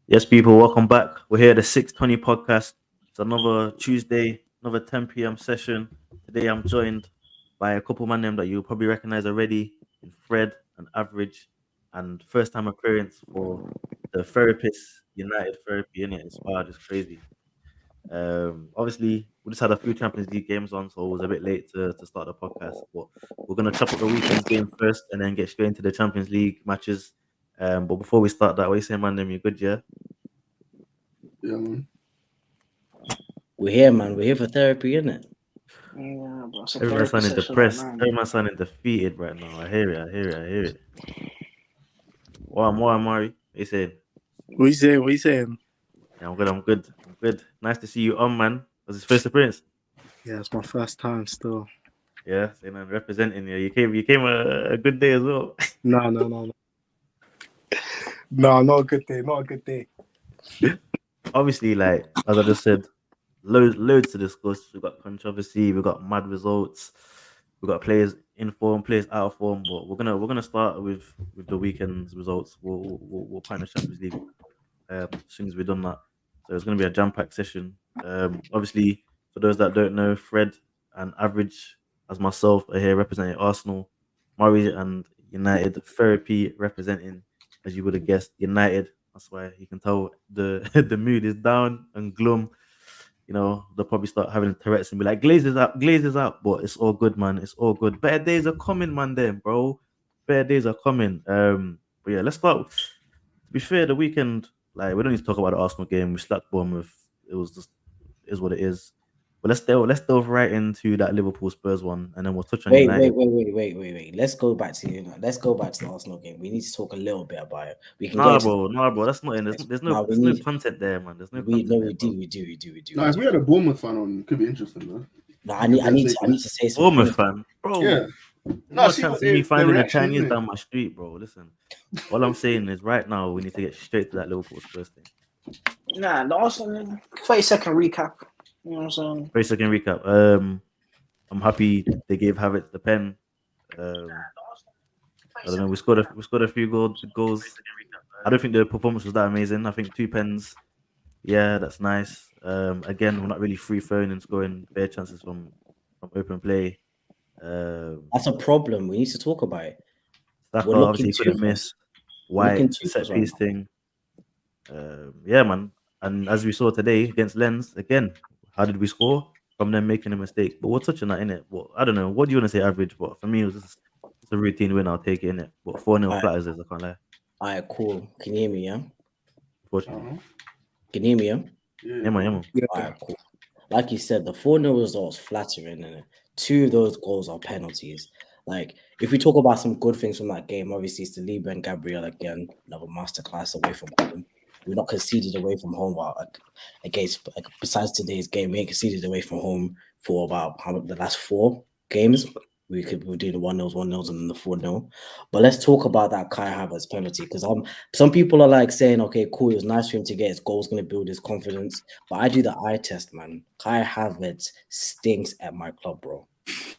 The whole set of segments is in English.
Yes, people, welcome back. We're here at the 620 podcast. It's another Tuesday, another 10 p.m. session. Today I'm joined by a couple man name that you'll probably recognize already in Fred and Average, and first time appearance for the Therapist United Therapy in it. It's wild, it's crazy. Obviously, we just had a few Champions League games on, so it was a bit late to start the podcast. But we're gonna chop up the weekend's game first, and then get straight into the Champions League matches. But before we start that, what you saying, man? Name you good, yeah? Yeah, man. We're here, man. We're here for therapy, innit? Yeah, bro. It's a Everyone's therapy sounding session right depressed. now. Everyone's sounding defeated right now. I hear it. I hear it. I hear it. What, Mari? What you saying? What you saying? What you saying? Yeah, I'm good. I'm good. I'm good. Nice to see you on, man. Was his first appearance? Yeah, it's my first time still. Yeah, saying I'm representing you. You came a good day as well. No. No, not a good day. Not a good day. Obviously, like as I just said, loads to discuss. We got controversy. We got mad results. We got players in form, players out of form. But we're gonna start with the weekend's results. We'll find the Champions League as soon as we've done that. So it's going to be a jam-packed session. Obviously, for those that don't know, Fred and Average, as myself, are here representing Arsenal, Murray and United, Therapy representing, as you would have guessed, United. That's why you can tell the the mood is down and glum. You know, they'll probably start having Tourette's and be like, Glaze is out, but it's all good, man. It's all good. Better days are coming, man, then, bro. Better days are coming. But yeah, let's start. To be fair, the weekend, like we don't need to talk about the Arsenal game. We slapped Bournemouth. It was just is what it is. But let's delve right into that Liverpool Spurs one, and then we'll touch on United. Wait. Let's go back to the Arsenal game. We need to talk a little bit about it. We can Nah, get into bro, nah, bro. That's not in. now. We There's no need content there, man. There's no we content no there, we bro. do we do we do we do. No, we if we do. had a Bournemouth fan on, it could be interesting, though. No, I need to say some Bournemouth things. fan, bro. Yeah. No see chance what of me their finding a reaction, Chinese isn't it? down my street, bro. Listen, all I'm saying is right now we need to get straight to that Liverpool Spurs thing. Nah, the Arsenal 30-second recap. You know what I'm saying? Very second recap. I'm happy they gave Havertz the pen. Um, I don't know. We scored a few goals. I don't think the performance was that amazing. I think two pens. Yeah, that's nice. Again, we're not really free flowing and scoring bare chances from open play. That's a problem. We need to talk about it. Saka We're obviously looking couldn't toothless. miss. We're looking White, the set toothless right piece now. thing. Yeah, man. And as we saw today against Lens, again, how did we score from them making a mistake? But we'll touch on that in it. Well, I don't know. What do you want to say, average? But for me, it was just a routine win. I'll take it in it. But 4-0 All right, flatters is, I can't lie. all right, cool. Can you hear me? Yeah. Unfortunately. Uh-huh. Can you hear me? Yeah. Yeah, man, yeah, man. Yeah. All right, cool. Like you said, the 4-0 results flattering, and two of those goals are penalties. Like, if we talk about some good things from that game, obviously it's Saliba and Gabriel again, another masterclass away from home. We're not conceded away from home, but besides today's game, we ain't conceded away from home for about the last four games. We do the 1-0s, 1-0s, and then the 4-0. But let's talk about that Kai Havertz penalty, because some people are like saying, okay, cool, it was nice for him to get his goals, going to build his confidence. But I do the eye test, man. Kai Havertz stinks at my club, bro.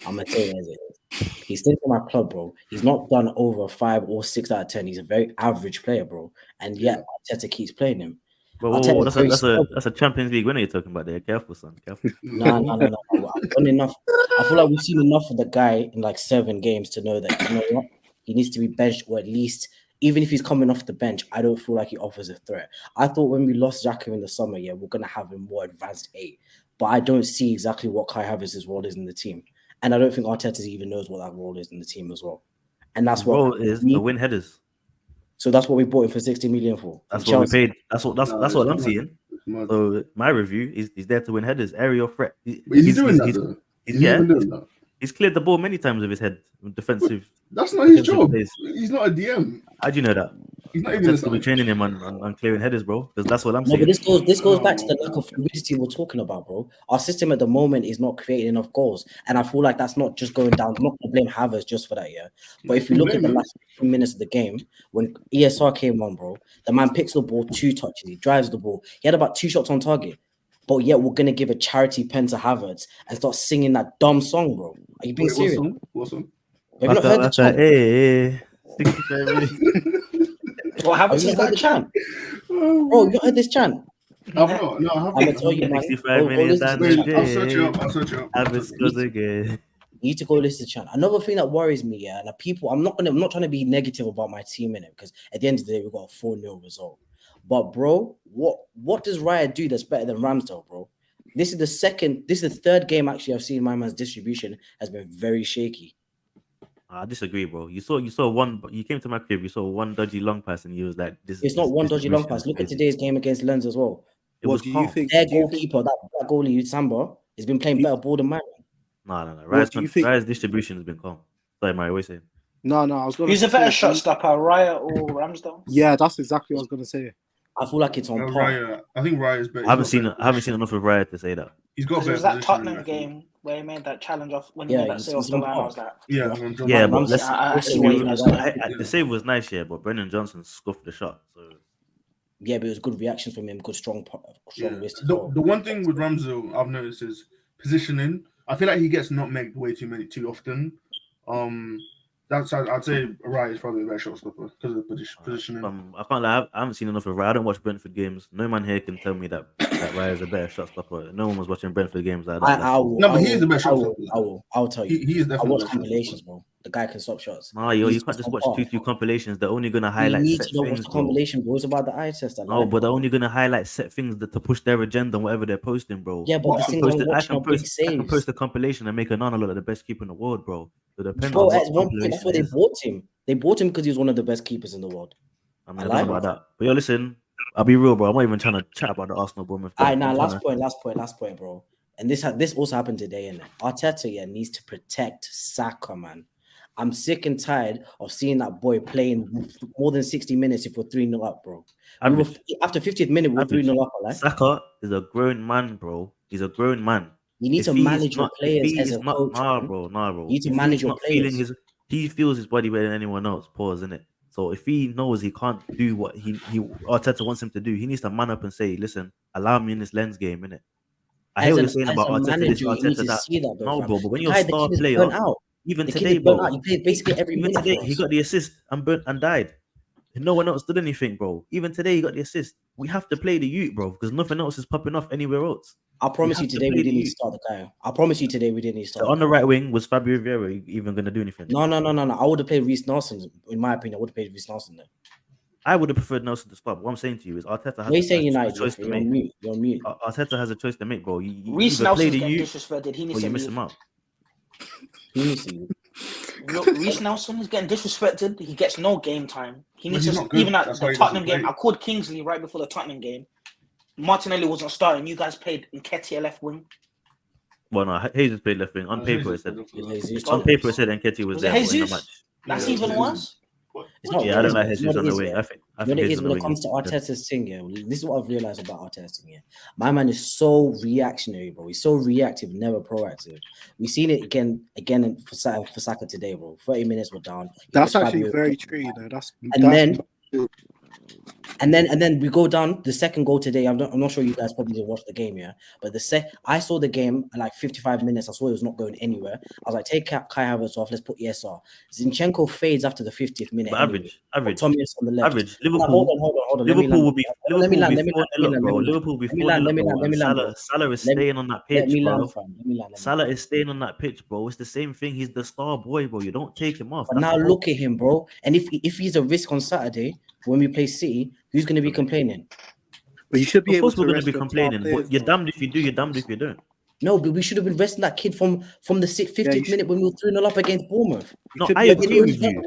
I'm gonna tell you as it is. He stinks at my club, bro. He's not done over 5 or 6 out of 10. He's a very average player, bro. And yet Arteta keeps playing him. But Arteta whoa, is very stubborn. that's a Champions League winner you're talking about there. Careful, son. Careful. No. I've done enough. I feel like we've seen enough of the guy in like 7 games to know that, you know what, he needs to be benched, or at least, even if he's coming off the bench, I don't feel like he offers a threat. I thought when we lost Xhaka in the summer, yeah, we're gonna have a more advanced 8, but I don't see exactly what Kai Havertz's role is in the team, and I don't think Arteta even knows what that role is in the team as well. And that's His what role is to win headers. So that's what we bought him for 60 million for. That's From what we Chelsea. paid. That's what No, I'm it's seeing. mad. So my review is he's there to win headers, aerial threat. But is he doing that, though? Is he yeah, even doing that? he's cleared the ball many times with his head. Defensive. That's not his defensive job. plays. He's not a DM. How do you know that? He's not even a Arteta will be training him on clearing headers, bro. Because that's what I'm No, but saying. this goes back to the lack of fluidity we're talking about, bro. Our system at the moment is not creating enough goals, and I feel like that's not just going down. I'm not gonna blame Havertz just for that, yeah. But if you look at the last 15 minutes of the game, when ESR came on, bro, the man picks the ball 2 touches, he drives the ball, he had about 2 shots on target. But yet we're gonna give a charity pen to Havertz and start singing that dumb song, bro. Are you being serious? What song? Have you not heard the song? Hey, 65 minutes. What happens Have you is not heard that the chant? chant? Bro, you heard this chant? I've not. No, I I'm haven't. gonna tell you, man. 65 million listen to down this the chant. I'll search it drain. up. I'll search it up. Average scores again. You need to go listen to chant. Another thing that worries me, yeah, and the people, I'm not trying to be negative about my team in it, because at the end of the day, we got a 4-0 result. But bro, what does Raya do that's better than Ramsdale, bro? This is the third game actually I've seen my man's distribution has been very shaky. I disagree, bro. You saw one. You came to my crib. You saw one dodgy long pass, and you was like, "This." It's not one dodgy long distribution pass. is Look at crazy. today's game against Lens as well. It was What do you calm. think? Their Do you think? goalkeeper, that goalie Samba, has been playing better ball than mine. No. What do you think? Raya's distribution has been calm. Sorry, Mario, what are you saying? No, I was gonna. Who's a better say, shot stopper, Raya or Ramsdale? Yeah, that's exactly what I was gonna say. I feel like it's on par. Raya. I think Raya is better. I haven't seen enough of Raya to say that. He's got Because it better was that positioning, Tottenham I think. game where he made that challenge off when he Yeah, made that he's- save off he's the on line. I par. was like, Yeah, Yeah, but Ramsey, let's I see be what real. he does. The save was nice, yeah, but Brendan Johnson scuffed the shot. So Yeah, but it was good reactions from him, good strong Yeah. wrist as The well. one thing with Ramsdale I've noticed is positioning. I feel like he gets nutmegged way too often. I'd say Raya is probably a better shot stopper because of the positioning. I can't lie. I haven't seen enough of Raya. I don't watch Brentford games. No man here can tell me that Raya is a better shot stopper. No one was watching Brentford games like that. He is the best shot stopper. I'll tell you. He is I definitely watch the best shot compilations, stopper. bro. The guy can stop shots. Nah, yo, He's you can't just on watch par. two compilations. They're only gonna You highlight need set to know what's things, the bro. compilation, bro. It's about the eye test. No, but they're only gonna highlight set things to push their agenda and whatever they're posting, bro. Yeah, but the thing I'm watching are big I can saves. post a compilation and make Onana look like the best keeper in the world, bro. So depends Bro, on at what one point, that's why they compilation it is. bought him. They bought him because he was one of the best keepers in the world. I don't know about that. But yo, listen, I'll be real, bro. I'm not even trying to chat about the Arsenal Bournemouth. All right, now last point, bro. And this also happened today, and Arteta needs to protect Saka, man. I'm sick and tired of seeing that boy playing more than 60 minutes if we're 3-0 up, bro. After 50th minute, we're 3-0 up. Like. Saka is a grown man, bro. He's a grown man. You need to manage your players as a coach. Nah, bro. You need to manage your players. He feels his body better than anyone else. Pause, innit? So if he knows he can't do what he Arteta wants him to do, he needs to man up and say, "Listen, allow me in this Lens game, innit?" I hear what you're saying about Arteta. This Arteta that. No, bro. But when you're a star player, even today, bro. You play basically every minute. Today, he got the assist and died. No one else did anything, bro. Even today, he got the assist. We have to play the youth, bro, because nothing else is popping off anywhere else. I promise you today we didn't need to start the guy. I promise you today we didn't need to start. So on the right wing, was Fabio Vieira even going to do anything? No. I would have played Reece Nelson. In my opinion, I would have played Reece Nelson there. I would have preferred Nelson to start. What I'm saying to you is Arteta has a choice to make. You're on mute. Arteta has a choice to make, bro. Reece Nelson's getting disrespected. He needs to miss him out. He needs to. Look, Reece Nelson is getting disrespected. He gets no game time. He needs to even at the That's Tottenham game. I called Kingsley right before the Tottenham game. Martinelli wasn't starting. You guys played Nketiah left wing. Well, no, Jesus played left wing. On paper, it said Nketiah was there in the match. That's even worse. I don't like Jesus on the wing. I think when it comes to Arteta's thing, yeah, this is what I've realized about Arteta's thing. Yeah, my man is so reactionary, bro. He's so reactive, never proactive. We've seen it again for Saka today, bro. 30 minutes we're down. That's actually very true, you know. And then we go down the second goal today. I'm not sure you guys probably didn't watch the game, yeah. But I saw the game at like 55 minutes. I saw it was not going anywhere. I was like, take Kai Havertz off. Let's put ESR. Zinchenko fades after the 50th minute. But average. Thomas on the left. Average. Liverpool. Hold on. Liverpoul will be 4-0. Salah is staying on that pitch, bro. Salah is staying on that pitch, bro. It's the same thing. He's the star boy, bro. You don't take him off. But now look at him, bro. And if he's a risk on Saturday when we play City, who's going to be complaining? But you should be able to. Of course, we're going to be complaining. But you're damned if you do. You're damned if you don't. No, but we should have been resting that kid from the 50th minute when we were 3-0 up against Bournemouth. No, I agree with you.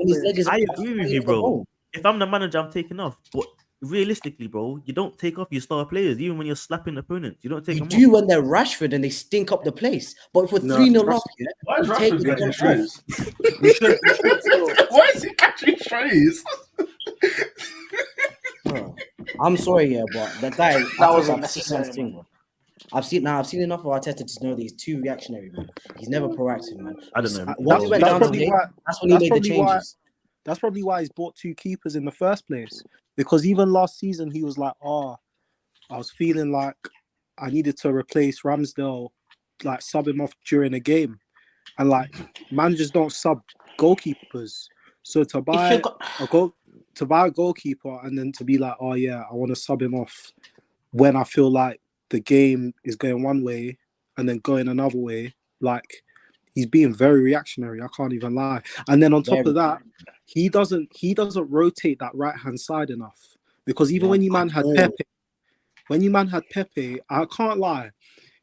I agree with you, bro. If I'm the manager, I'm taking off. But realistically, bro, you don't take off your star players, even when you're slapping opponents. You don't take them off. You do when they're Rashford and they stink up the place. But if we're 3-0 up, why is Rashford catching strays? Why is he catching strays? I'm sorry, yeah, but that guy that was unnecessary. Thing, bro. I've seen enough of Arteta to know that he's too reactionary, man. He's never proactive, man. I don't know. Once he went down today, that's when he made the changes. That's probably why he's bought two keepers in the first place. Because even last season, he was like, I was feeling like I needed to replace Ramsdale, like sub him off during a game. And like managers don't sub goalkeepers. So to buy to buy a goalkeeper and then to be like, oh yeah, I want to sub him off when I feel like the game is going one way and then going another way, like he's being very reactionary. I can't even lie. And then on top of that, he doesn't rotate that right hand side enough, because even when you man had Pepe, I can't lie.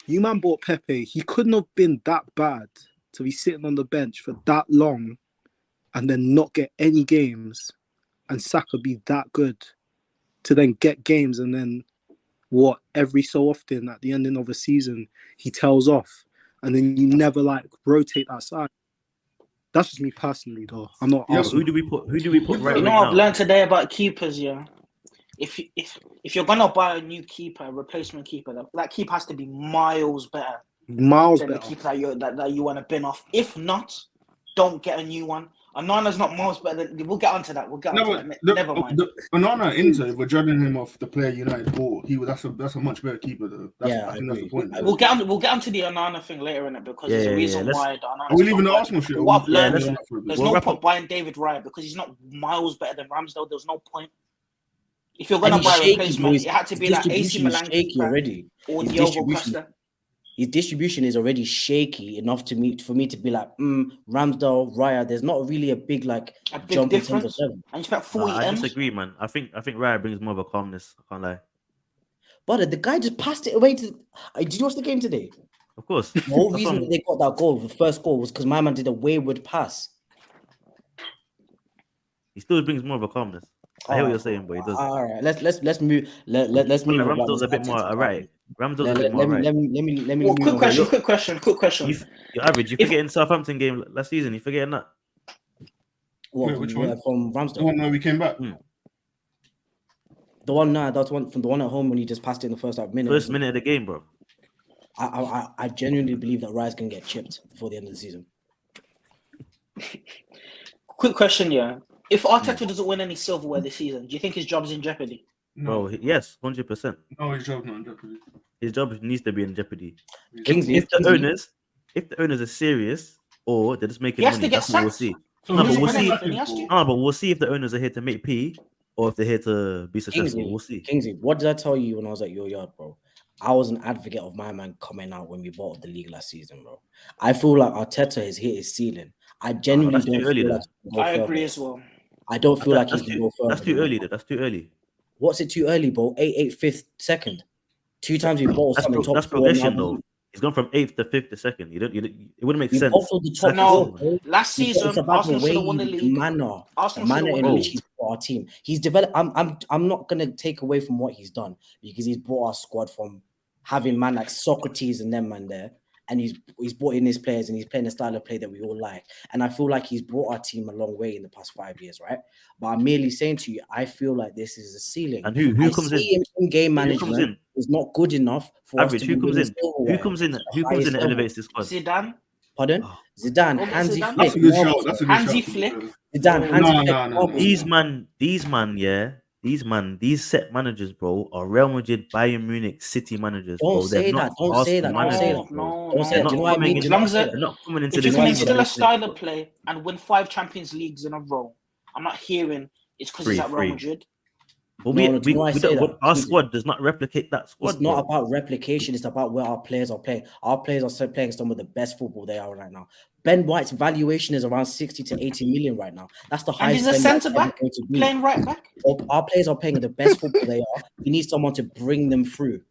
You man bought Pepe. He couldn't have been that bad to be sitting on the bench for that long and then not get any games, and Saka be that good to then get games, and then what, every so often at the ending of a season he tells off, and then you never like rotate that side. That's just me personally, though. I'm not. Yeah, who do we put right You know wing what now? I've learned today about keepers, yeah. If you're gonna buy a new keeper, a replacement keeper, that keeper has to be miles better Miles than better. the keeper that you want to bin off. If not, don't get a new one. Anana's not miles better than. We'll get onto that. Never mind. Onana Inter, if we're judging him off the player United bought, that's a much better keeper though. I think that's the point. We'll get onto the Onana thing later in it, because there's a reason why the Onana. Are we leaving the Arsenal shit? What I've learned is there's there's no point buying David Raya because he's not miles better than Ramsdale. There's no point. If you're gonna buy a replacement, it had to be like AC Milan already. or Diogo Costa. His distribution is already shaky enough for me to be like, Ramsdale, Raya. There's not really a big jump difference. And you spent 40 I M's. disagree, man. I think Raya brings more of a calmness. I can't lie. But the guy just passed it away to. Did you watch the game today? Of course. The whole reason that they got that goal, the first goal, was because my man did a wayward pass. He still brings more of a calmness. I hear what you're saying, but he does. All right, let's move. Let's move. Ramsdale's a bit more alright. Ramsdale's a bit more Let alright. me. Well, quick question. You're average. You forgetting Southampton game last season? You forgetting that? What, which one? From Ramsdale? The one where we came back. The one, that's one from the one at home when he just passed it in the first minute. First minute of the game, bro. I genuinely believe that Raya's gonna get chipped before the end of the season. Quick question, yeah. If Arteta doesn't win any silverware this season, do you think his job's in jeopardy? No. Bro, yes, 100%. No, his job's not in jeopardy. His job needs to be in jeopardy. Kingsley, If the owners are serious or they're just making He has money, to get that's what we'll sacked. see. So No, who's but we'll he see. looking He has for? to. But we'll see if the owners are here to make P or if they're here to be successful. We'll see. Kingsley, what did I tell you when I was at your yard, bro? I was an advocate of my man coming out when we bought the league last season, bro. I feel like Arteta has hit his ceiling. I genuinely that's don't too early feel then. like he can go I further. agree as well. I don't feel like he That's can go further. That's too early. That's too early. What's it too early, bro? 8th, 5th, 2nd. 2 times we bought something top That's four. progression, though. He's gone from 8th to 5th to 2nd. It wouldn't make We sense. bottled the top No, four, bro. last season It's about the Arsenal way should have won the the league. manner Arsenal should have won in the which league. he's brought our team. He's developed. I'm not gonna take away from what he's done, because he's brought our squad from having man like Socrates and them man there, and he's brought in his players and he's playing a style of play that we all like. And I feel like he's brought our team a long way in the past 5 years, right? But I'm merely saying to you, I feel like this is a ceiling. And who comes in? Game Who comes management in? is not good enough for Average. us to Who comes win in? silverware. Who comes in? Who comes in and elevates the squad? Zidane. Pardon? Oh. Zidane, What was Hansi Zidane? That's a Flick. good shout. That's a good Hansi shout. Flick. Zidane, Hansi No, Flick. no, no. These set managers, bro, are Real Madrid, Bayern Munich, City managers. Don't bro. say They're that. not Don't say that. Arsenal Don't say managers, that. bro. Don't say They're that. Do you know not what I mean? coming As long as they're not coming into If you this can league instill a with style of play and win 5 Champions Leagues in a row, I'm not hearing it's because he's at Real Free. Madrid. But No, do you know why I say that? our squad does not replicate that squad. It's not bro. about replication. It's about where our players are playing. Our players are still playing some of the best football they are right now. Ben White's valuation is around 60 to 80 million right now. That's the And highest. he's a Ben White's centre ever back going to be. playing right back. Our players are playing the best football they are. We need someone to bring them through.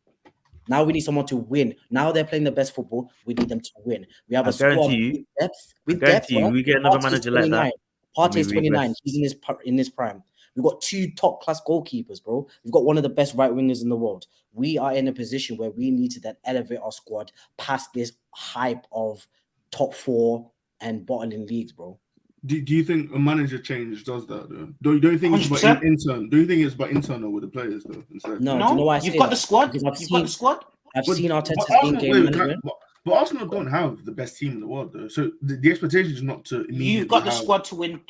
Now we need someone to win. Now they're playing the best football. We need them to win. We have I a squad guarantee you- with depth. I guarantee you, we get another manager like that. Partey's we 29. regress. He's in his prime. We've got 2 top-class goalkeepers, bro. We've got one of the best right wingers in the world. We are in a position where we need to then elevate our squad past this hype of top 4 and bottling leagues, bro. Do you think a manager change does that though? Don't you think it's 100%. about intern? Do you think it's about internal with the players though? Instead? No, do you know why I say you've got that? the squad. Because You've got the squad. I've But- seen but Arteta's Arsenal- in-game wait, management. But Arsenal don't have the best team in the world though. So the expectation is not to immediately You've got the have- squad to win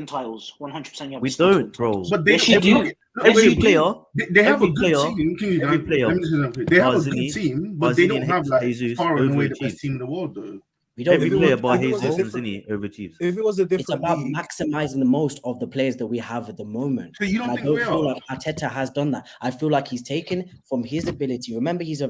titles. 100%. We don't, bro. But they Yes, you do. Every you do. player, They have Every a good player- team. Can every you- player- let me just say something. They have a Mazzini- good team, but they Mazzini don't and have like Jesus far and away the overachieved. best team in the world though. We don't Every If it player was- bar if it was a Jesus and different- Zinni overachieves. If it was a It's different about league, maximizing the most of the players that we have at the moment. So you don't And I think don't we feel are? like Arteta has done that. I feel like he's taken from his ability. Remember, he's a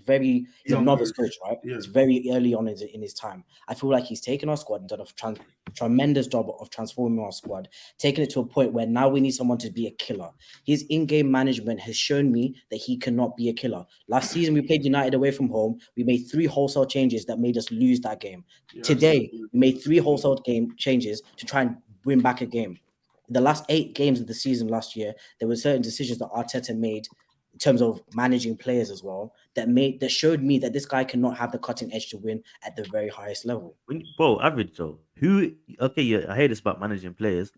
he's Young a novice coach, coach, right? yeah. It's very early on in his time. I feel like he's taken our squad and done a tremendous job of transforming our squad, taking it to a point where now we need someone to be a killer. His in-game management has shown me that he cannot be a killer. Last season, we played United away from home. We made 3 wholesale changes that made us lose that game. Yeah, Today, we made 3 wholesale game changes to try and win back a game. In the last 8 games of the season last year, there were certain decisions that Arteta made in terms of managing players as well that showed me that this guy cannot have the cutting edge to win at the very highest level. Bro, average Joe. Okay, yeah, I hate this about managing players.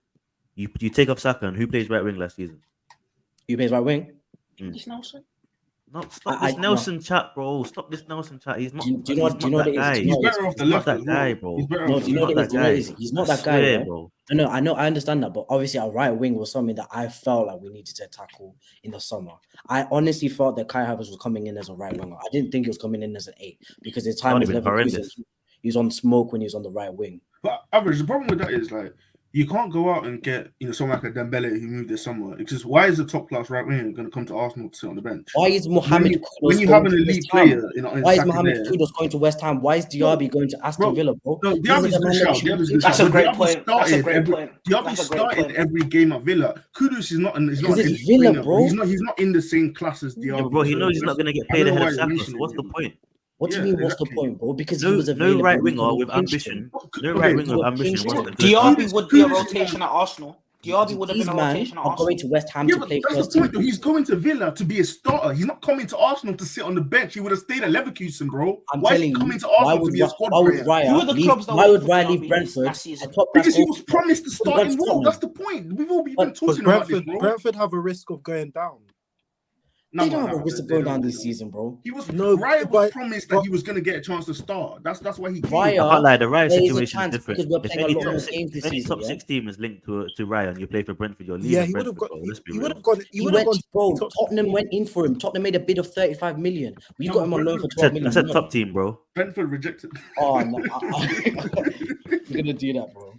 You take off Saka and who plays right wing last season? Who plays right wing? This Nelson. No, stop I- this Nelson chat, bro. Stop this Nelson chat. He's not. Do you know what- he's do you know not what that it is? guy. Do you know He's what it is? better off the He's not left that as well. guy, bro. He's better No, off do you know what it is? Do you know what it is? He's not that guy, Swear, yeah? bro. No, I understand that, but obviously our right wing was something that I felt like we needed to tackle in the summer. I honestly thought that Kai Havertz was coming in as a right winger. I didn't think he was coming in as an 8 because his time That'd was have been Leverkusen. horrendous. He was on smoke when he was on the right wing. But average, the problem with that is like you can't go out and get someone like a Dembele who moved this summer. It's just why is a top class right winger going to come to Arsenal to sit on the bench? Why is Mohamed When you Kudus have going an to elite West Ham? player in Why is Saka Mohamed there- Kudus going to West Ham? Why is Diaby going to Aston Bro, Villa, bro? No, These are Diaby's the a good man that shout. we should Diaby's a be good That's shout. a But great Diaby point. That's a started great every- point. Diaby That's a great started point. every game at Villa. Kudus is not an Because elite it's Villa, winger, bro. He's not in the same class as Yeah, Diaby. bro, he so knows he's not that's- going to get I paid don't know ahead why of you're Saka. So mentioning what's the him. point? What do you Yeah, mean? What's the exactly. point, bro? Because he No, was no available. right we winger couldn't with pinch him. ambition. No Okay, right winger so with ambition pinch wants him. to go. Diaby would be a Kudus- rotation at Arsenal. Diaby would have These been a man rotation at are going Arsenal. to West Ham Yeah, to but play that's first the point, team. though. He's going to Villa to be a starter. He's not coming to Arsenal to sit on the bench. He would have stayed at Leverkusen, bro. I'm Why is telling he you, coming to why Arsenal to would be a squad why would player? Raya Who are the leave? clubs that Why were would for Raya Diaby leave Brentford last season? and top class Because he was Arsenal? promised to He start would've in gone to role. Tottenham. That's the point. We've been But- because talking about this, Brentford, bro. Brentford have a risk of going down. No, They don't have a no, risk of they going don't, down they this don't. season, bro. He was No, Raya was but- promised that he was going to get a chance to start. That's why he came. Raya- I can't lie, the Raya There is a situation is chance different. because we're If playing a any lot top more six, games this if any season, top yeah? 6 team is linked to Raya and you play for Brentford, you're leaving Yeah, he would have Brentford, got. bro. Let's be He would real. have gone. He He would have went, gone. bro. top- Tottenham went in for him. Tottenham made a bid of 35 million. We No, got him on loan for Brentford- 12 I million. said No. top team, bro. Brentford rejected. Oh no, you're gonna do that, bro.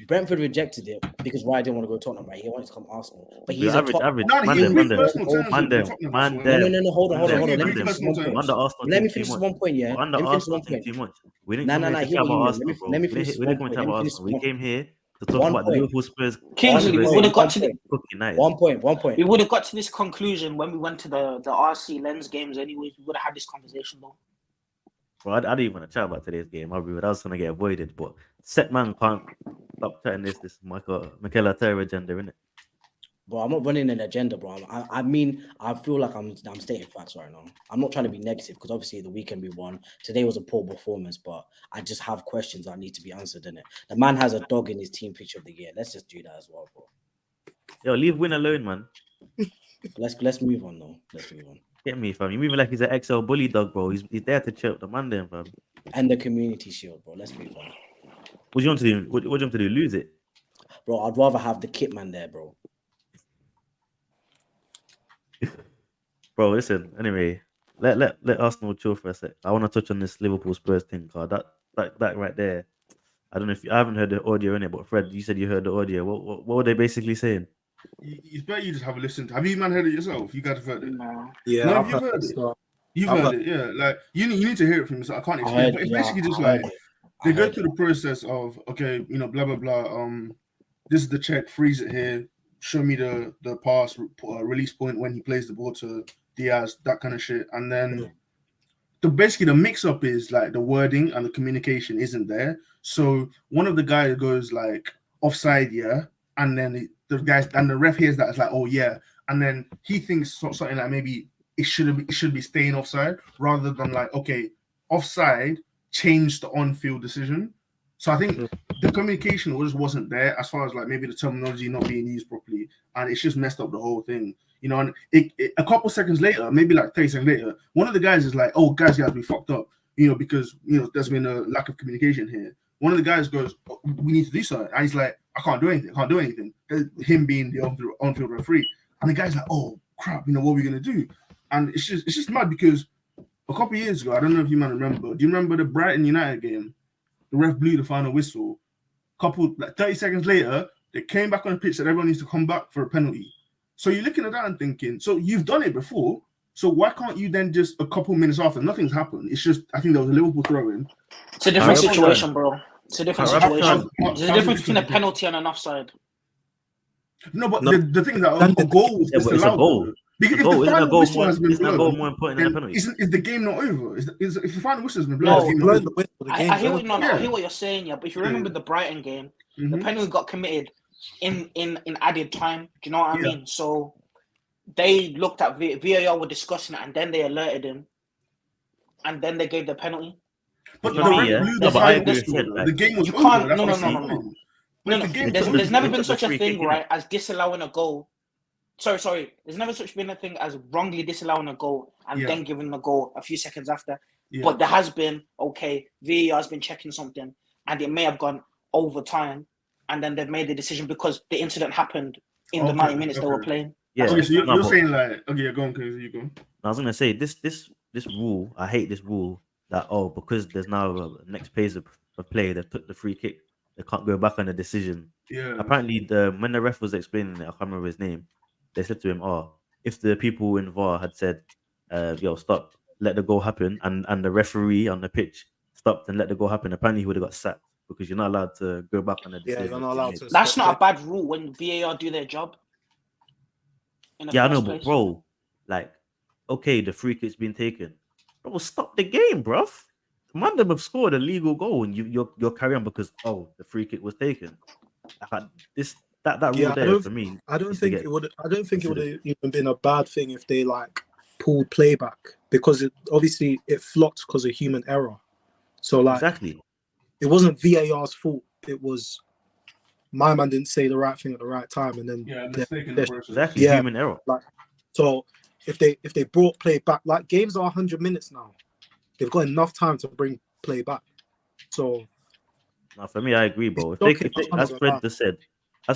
Brentford rejected it because Raya didn't want to go to Tottenham, right? He wanted to come Arsenal, but he's We're a average, top. average. No, Man he them, agreed man them. personal terms Man with them, Tottenham, man that's why. them. No, hold on. Man them, Let me man finish them. this one point. Under Arsenal Let me team finish too this much. one point, yeah. Under Let me finish this Arsenal one team point. too much. We didn't Nah, come nah, here nah, to hear chat what about you mean. Arsenal, bro. Let me We finish this didn't one come point. to chat Let me about finish Arsenal. We this came here to talk one about the point. Liverpool Spurs. Kingsley, we point, would have got one to the, point. Cookie United. One point. we would have got to this conclusion when we went to the RC Lens games. Anyways, we would have had this conversation though. Bro, I didn't even want to chat about today's game. I was gonna get avoided, but set man can't stop chatting this Michael Arteta agenda, innit? Bro, I'm not running an agenda, bro. I mean, I feel like I'm stating facts right now. I'm not trying to be negative because obviously the weekend we won. Today was a poor performance, but I just have questions that need to be answered in it. The man has a dog in his team picture of the year. Let's just do that as well, bro. Yo, leave Win alone, man. Let's move on though. Let's move on. Get me, fam. You moving like he's an XL bully dog, bro. He's there to chill the man then, fam. And the community shield, bro. Let's move on. What do you want to do? What do you want to do? Lose it? Bro, I'd rather have the kit man there, bro. Bro, listen. Anyway, let Arsenal chill for a sec. I want to touch on this Liverpool Spurs thing, card. That right there. I don't know if I haven't heard the audio in it, but Fred, you said you heard the audio. What were they basically saying? It's better you just have a listen. Have you man heard it yourself? You guys have heard it. No. Yeah, No, I've you've heard heard this it. stuff. You've I've heard it, yeah. Like you need to hear it from yourself. I can't I explain, heard, but it's yeah, basically just I like heard it. they I go heard through the process of okay, blah blah blah. This is the check. Freeze it here. Show me the pass release point when he plays the ball to Diaz, that kind of shit, and then basically the mix up is like the wording and the communication isn't there. So one of the guys goes like offside, yeah, and then the guys and the ref hears that it's like, oh yeah, and then he thinks something like maybe it should be staying offside rather than like okay, offside, change the on-field decision. So I think the communication just wasn't there as far as like maybe the terminology not being used properly, and it's just messed up the whole thing. And a couple seconds later, maybe like 30 seconds later, one of the guys is like, "Oh, guys, we fucked up," because there's been a lack of communication here. One of the guys goes, oh, "We need to do something," and he's like, "I can't do anything." Him being the on-field referee, and the guy's like, "Oh crap, what are we gonna do?" And it's just mad because a couple of years ago, I don't know if you might remember. Do you remember the Brighton United game? The ref blew the final whistle. Like 30 seconds later, they came back on the pitch that everyone needs to come back for a penalty. So you're looking at that and thinking, so you've done it before. So why can't you then just a couple minutes after, nothing's happened? It's just, I think there was a Liverpool throw-in. It's a different situation, bro. It's a different situation. There's a difference between a penalty and an offside. No, but the thing is that a goal was it's a goal. Because if the final whistle has been blown, more important than a penalty? Is the game not over? If the final whistle has been blown, I hear what you're saying, yeah. But if you remember the Brighton game, the penalty got committed in added time. Do you know what I mean? So they looked at VAR, were discussing it, and then they alerted him, and then they gave the penalty. But the game was you over. Can't. No. There's never been such a thing, right, as disallowing a goal. Sorry. There's never been a thing as wrongly disallowing a goal and then giving the goal a few seconds after. Yeah. But there has been, VAR has been checking something and it may have gone over time and then they've made the decision because the incident happened in the 90 minutes they were playing. Yeah. Okay, so you're saying like, go on, Crazy, you go. I was going to say, this rule, I hate this rule that, because there's now a next phase of play, they took the free kick, they can't go back on the decision. Yeah. Apparently, when the ref was explaining it, I can't remember his name, they said to him, if the people in VAR had said, stop, let the goal happen, and the referee on the pitch stopped and let the goal happen, apparently he would have got sacked because you're not allowed to go back on the decision. Yeah, you're not allowed to. That's not a bad rule when VAR do their job. Yeah, I know, but bro, like, the free kick's been taken. Bro, stop the game, bruv. Man, them have scored a legal goal and you're carrying on because the free kick was taken. That rule there for me. I don't think it would have even been a bad thing if they like pulled playback because it flopped because of human error. So like exactly, it wasn't VAR's fault. It was my man didn't say the right thing at the right time, and then human error. Like, so if they brought play back, like games are 100 minutes now, they've got enough time to bring play back. So, now for me, I agree, bro. If they as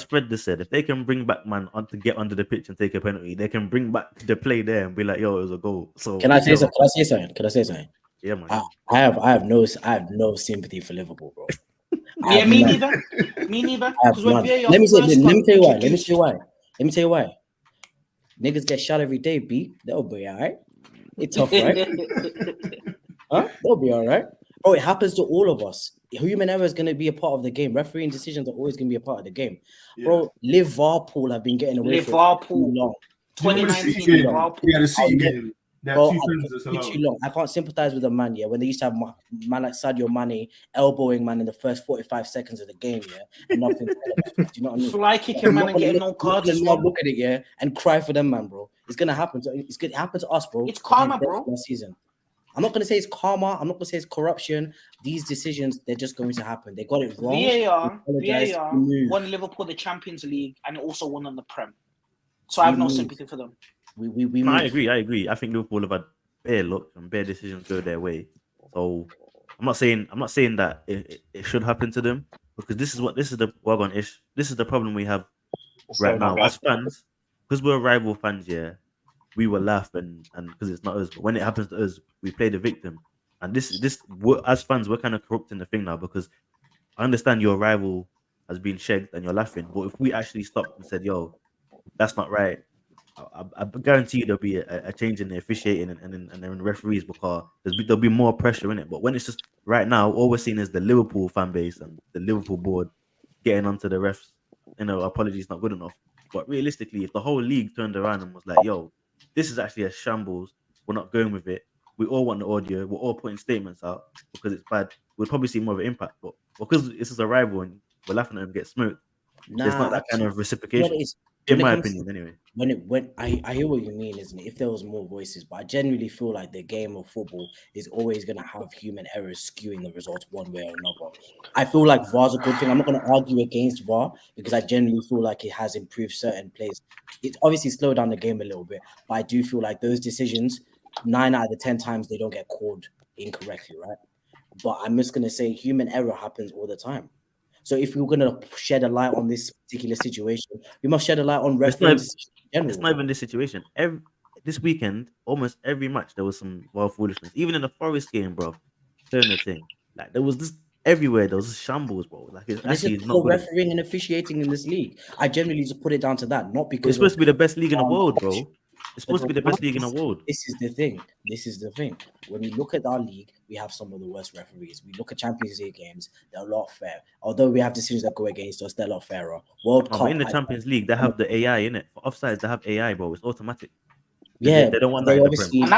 Fred just said, if they can bring back man on to get under the pitch and take a penalty, they can bring back the play there and be like, "Yo, it was a goal." So can I say something? Yeah, man. I have no sympathy for Liverpool, bro. Yeah, me neither. Let me tell you why. Niggas get shot every day, B. They'll be all right. It's tough, right? Huh? They'll be all right. Bro, it happens to all of us. Human error is going to be a part of the game. Refereeing decisions are always going to be a part of the game. Yeah. Bro, Liverpool have been getting away for too long. 2019 Liverpool. Yeah, the City game. Bro, too long. I can't sympathize with a man, when they used to have man like Sadio Mane elbowing man in the first 45 seconds of the game, and nothing. Do you know what I mean? Fly kicking man and getting no cards. Look at it, and cry for them, man, bro. It's gonna happen. It's gonna happen to us, bro. It's karma, bro. Last season. I'm not gonna say it's karma. I'm not gonna say it's corruption. These decisions, they're just going to happen. They got it wrong. VAR won Liverpool the Champions League and it also won on the Prem. So I have no sympathy for them. I agree. I think Liverpool have had bare luck and bare decisions go their way. So I'm not saying that it should happen to them because this is the Wagon ish. This is the problem we have right now as fans because we're rival fans. Yeah, we will laugh and because it's not us. But when it happens to us, we play the victim. And this as fans, we're kind of corrupting the thing now because I understand your rival has been shagged and you're laughing, but if we actually stopped and said, "Yo, that's not right," I guarantee you there'll be a change in the officiating and in referees because there'll be more pressure in it. But when it's just right now, all we're seeing is the Liverpool fan base and the Liverpool board getting onto the refs. Apologies not good enough. But realistically, if the whole league turned around and was like, "Yo, this is actually a shambles. We're not going with it. We all want the audio. We're all putting statements out because it's bad." We'd probably see more of an impact. But because this is a rival and we're laughing at them get smoked, there's not that kind of reciprocation. In my opinion, anyway. When I hear what you mean, isn't it? If there was more voices, but I genuinely feel like the game of football is always going to have human errors skewing the results one way or another. I feel like VAR's a good thing. I'm not going to argue against VAR because I genuinely feel like it has improved certain plays. It's obviously slowed down the game a little bit, but I do feel like those decisions, 9 out of the 10 times, they don't get called incorrectly, right? But I'm just going to say human error happens all the time. So if we're going to shed a light on this particular situation, we must shed a light on referees in general. It's not even this situation. this weekend, almost every match there was some wild foolishness. Even in the Forest game, bro, turn the thing. Like there was this everywhere. There was this shambles, bro. Like it's This actually is not poor good. refereeing and officiating in this league. I generally just put it down to that, not It's because supposed to of be the best league in the world, bro. It's supposed to be the best league in the this, world. this is the thing. This is the thing. When we look at our league, we have some of the worst referees. We look at Champions League games; they're a lot fair. Although we have decisions that go against us, they're a lot fairer. World No, Cup, but in the Champions League, they have the AI in it. For offsides, they have AI, bro. It's automatic. yeah, They don't want they that in the obviously. And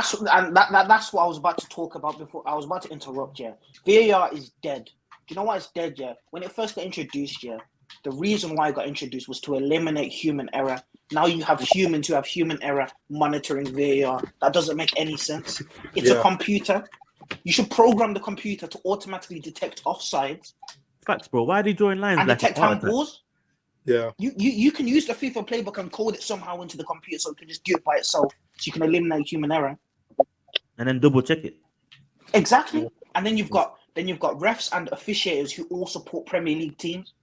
that's what I was about to talk about before. I was about to interrupt. Yeah, VAR is dead. Do you know why it's dead? Yeah, when it first got introduced, yeah, the reason why it got introduced was to eliminate human error. Now you have humans who have human error monitoring VAR. That doesn't make any sense. It's a computer. You should program the computer to automatically detect offsides. Facts, bro. Why are they drawing lines and like detect heart attack? handballs. Yeah. You can use the FIFA playbook and code it somehow into the computer so it can just do it by itself. So you can eliminate human error. And then double check it. Exactly. And then you've got refs and officiators who all support Premier League teams.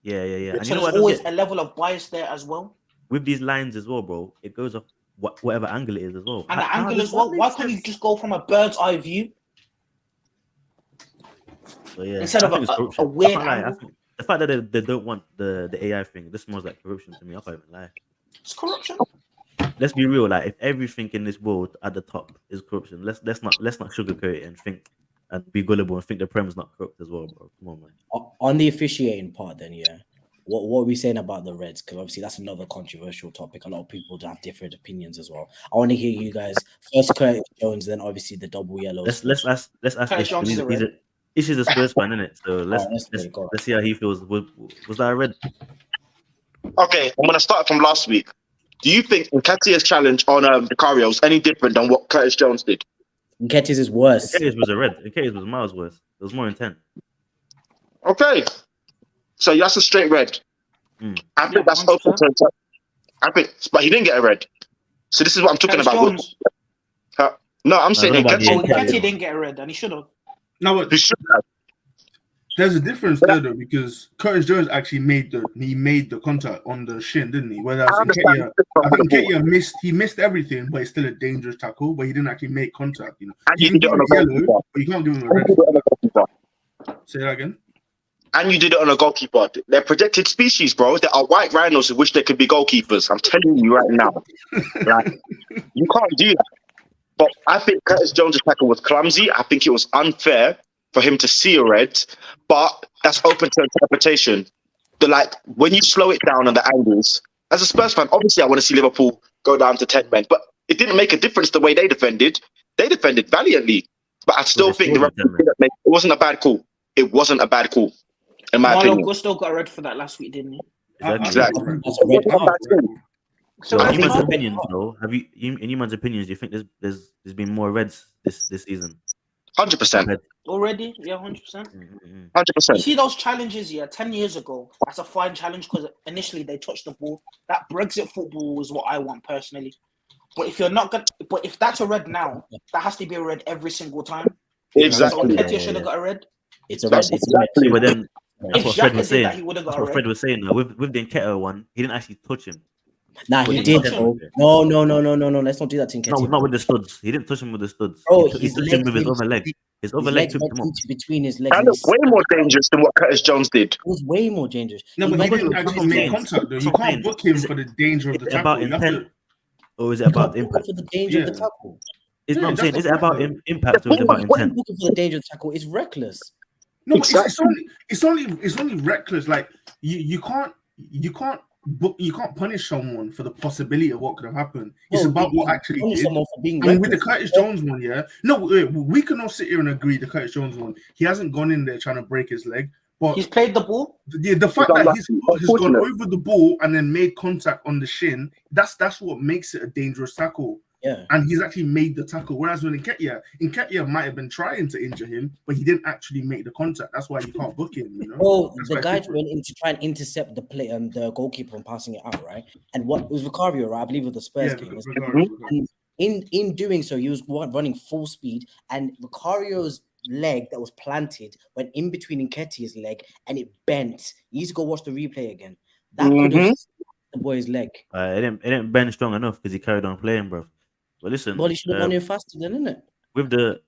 Yeah. And So you know there's always a level of bias there as well. With these lines as well, bro, it goes off whatever angle it is as well. And the angle as well. Why can't you just go from a bird's eye view? So yeah, instead of a weird angle? The fact that they don't want the AI thing, this smells like corruption to me. I can't even lie. It's corruption. Let's be real. Like if everything in this world at the top is corruption, let's not sugarcoat it and think and be gullible and think the Prem's not corrupt as well, bro. Come on, man. On the officiating part, then what are we saying about the Reds? Because obviously that's another controversial topic. A lot of people have different opinions as well. I want to hear you guys first. Curtis Jones, then obviously the double yellows. Let's ask. Curtis Jones is a red. Ish is a Spurs fan, isn't it? So let's see how he feels. Was that a red? Okay, I'm gonna start from last week. Do you think Nketiah's challenge on Vicario is any different than what Curtis Jones did? Nketiah's is worse. Nketiah's was a red. Nketiah's was miles worse. It was more intense. Okay, so that's a straight red. I think that's open to. But he didn't get a red. So this is what I'm talking about. No, I'm saying Nketiah didn't get a red, and he should have. No, but there's a difference there though, because Curtis Jones actually made the contact on the shin, didn't he? Whereas Nketiah, I think Nketiah missed everything, but it's still a dangerous tackle. But he didn't actually make contact. You know, you can give him a yellow, but you can't give him a red. Say that again. And you did it on a goalkeeper. They're protected species, bro. There are white rhinos who wish they could be goalkeepers. I'm telling you right now, like you can't do that. But I think Curtis Jones' tackle was clumsy. I think it was unfair for him to see a red, but that's open to interpretation. When you slow it down on the angles, as a Spurs fan, obviously I want to see Liverpool go down to 10 men, but it didn't make a difference the way they defended. They defended valiantly, but I still think it wasn't a bad call. It wasn't a bad call, in my opinion. Gusto got a red for that last week, didn't he? Exactly. So, in your man's opinions, though, in your man's opinions, do you think there's been more reds this season? 100%. Already? Yeah, 100%. 100%. You see those challenges, 10 years ago, that's a fine challenge because initially they touched the ball. That Brexit football is what I want personally. But if that's a red now, that has to be a red every single time. Exactly. So Nketiah should have got a red. It's a red. Exactly. But then that's if what Fred was saying. that's what Fred was saying. Though. With the Nketiah one, he didn't actually touch him. Nah, he did. No. Let's not do that to Nketiah. No, not with the studs. He didn't touch him with the studs. Bro, he touched him with his other leg. His other leg took him up. Between his legs. That was way more dangerous than what Curtis Jones did. It was way more dangerous. No, but he didn't actually make contact though. You can't book him for the danger of the tackle. About intent, or is it about impact? For the danger of the tackle. It's not saying. Is it about impact or is it about intent? Looking for the danger of the tackle is reckless. No, but it's only reckless. Like you can't punish someone for the possibility of what could have happened. It's about what actually did. And with the Curtis Jones one, we can all sit here and agree the Curtis Jones one. He hasn't gone in there trying to break his leg, but he's played the ball. The fact that he's gone over the ball and then made contact on the shin, that's what makes it a dangerous tackle. Yeah, and he's actually made the tackle. Whereas when Nketiah might have been trying to injure him, but he didn't actually make the contact. That's why you can't book him. You know. Well, the guy went in to try and intercept the play and the goalkeeper from passing it out, right? And what it was Vicario, right? I believe with the Spurs game. And in doing so, he was running full speed, and Vicario's leg that was planted went in between Nketiah's leg, and it bent. You need to go watch the replay again. That could have the boy's leg. It didn't bend strong enough because he carried on playing, bro. But listen, Well, he should have gone in faster then, innit? with the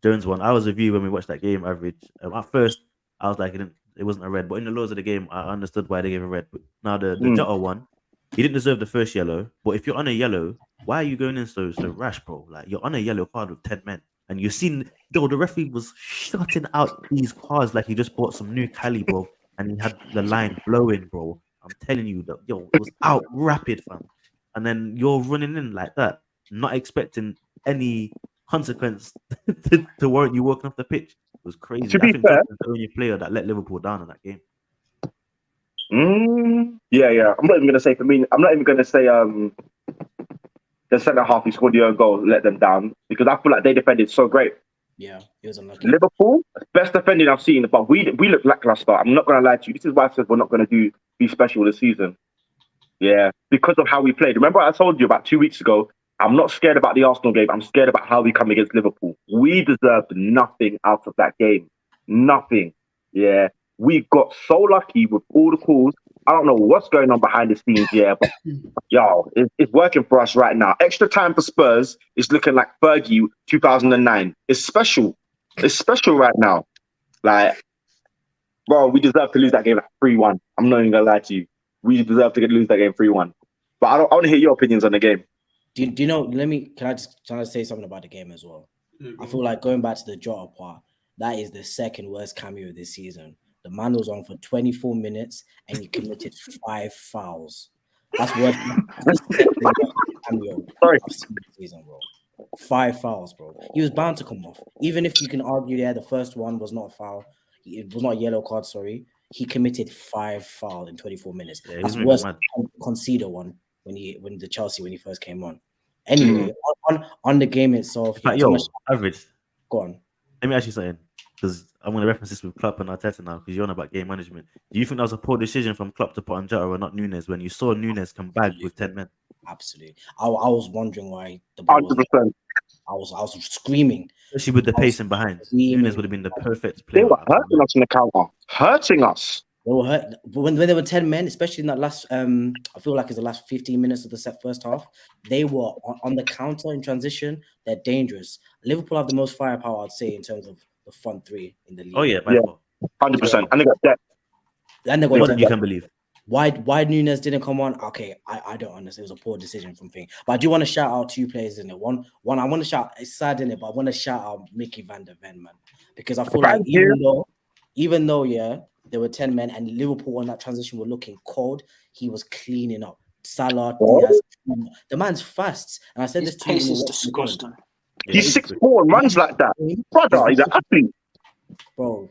Jones one, I was with you when we watched that game. Average. At first, I was like, it wasn't a red, but in the laws of the game, I understood why they gave a red. But now the Jota one, he didn't deserve the first yellow. But if you're on a yellow, why are you going in so rash, bro? Like you're on a yellow card with 10 men, and you've seen the referee was shutting out these cards like he just bought some new Cali, bro, and he had the line blowing, bro. I'm telling you that it was out rapid, fam. And then you're running in like that, not expecting any consequence to warrant you walking off the pitch. It was crazy. To be I think fair, Jota's the only player that let Liverpool down in that game. Yeah. I'm not even gonna say for me. I'm not even gonna say the centre half who scored the own goal let them down because I feel like they defended so great. Yeah, he was unlucky. Liverpool, best defending I've seen, but we look lackluster. I'm not gonna lie to you. This is why I said we're not gonna be special this season. Yeah, because of how we played. Remember, I told you about 2 weeks ago. I'm not scared about the Arsenal game. I'm scared about how we come against Liverpool. We deserved nothing out of that game. Nothing. Yeah, we got so lucky with all the calls. I don't know what's going on behind the scenes, but yo, it's working for us right now. Extra time for Spurs is looking like Fergie 2009. It's special. It's special right now. Like, bro, we deserve to lose that game like 3-1. I'm not even gonna lie to you. We deserve to lose that game 3-1. But I want to hear your opinions on the game. Do you know? Can I say something about the game as well? I feel like going back to the Jota part, that is the second worst cameo this season. The man was on for 24 minutes and he committed 5 fouls. That's worse than the second worst cameo I've seen this season, bro. 5 fouls, bro. He was bound to come off. Even if you can argue, the first one was not a foul. It was not a yellow card, sorry. He committed 5 fouls in 24 minutes. Yeah, that's worse than the Conceder one when he first came on. Anyway, on the game itself, Average. Go on. Let me ask you something, because I'm going to reference this with Klopp and Arteta now, because you're on about game management. Do you think that was a poor decision from Klopp to put on Jota or not Nunes when you saw Nunes come back with 10 men? Absolutely. I was wondering why the ball 100%. I was screaming. Especially with the pacing behind. Nunes would have been the perfect player. They were hurting us in the counter. Hurting us. They were hurt. But when there were 10 men, especially in that last, I feel like it's the last 15 minutes of the first half, they were on the counter in transition. They're dangerous. Liverpool have the most firepower, I'd say, in terms of the front three in the league. Oh, yeah, by far. 100%. And they got depth. And they got more than you can believe. Why Nunes didn't come on? Okay, I don't understand. It was a poor decision from Thing. But I do want to shout out 2 players in it. One I want to shout. It's sad in it, but I want to shout out Mickey van der Ven, man, because I feel like even though there were 10 men and Liverpool on that transition were looking cold, he was cleaning up. Salah, Diaz, the man's fast, and I said His this to pace you. is disgusting. He's 6'4" and runs like that, brother. He's an athlete, bro.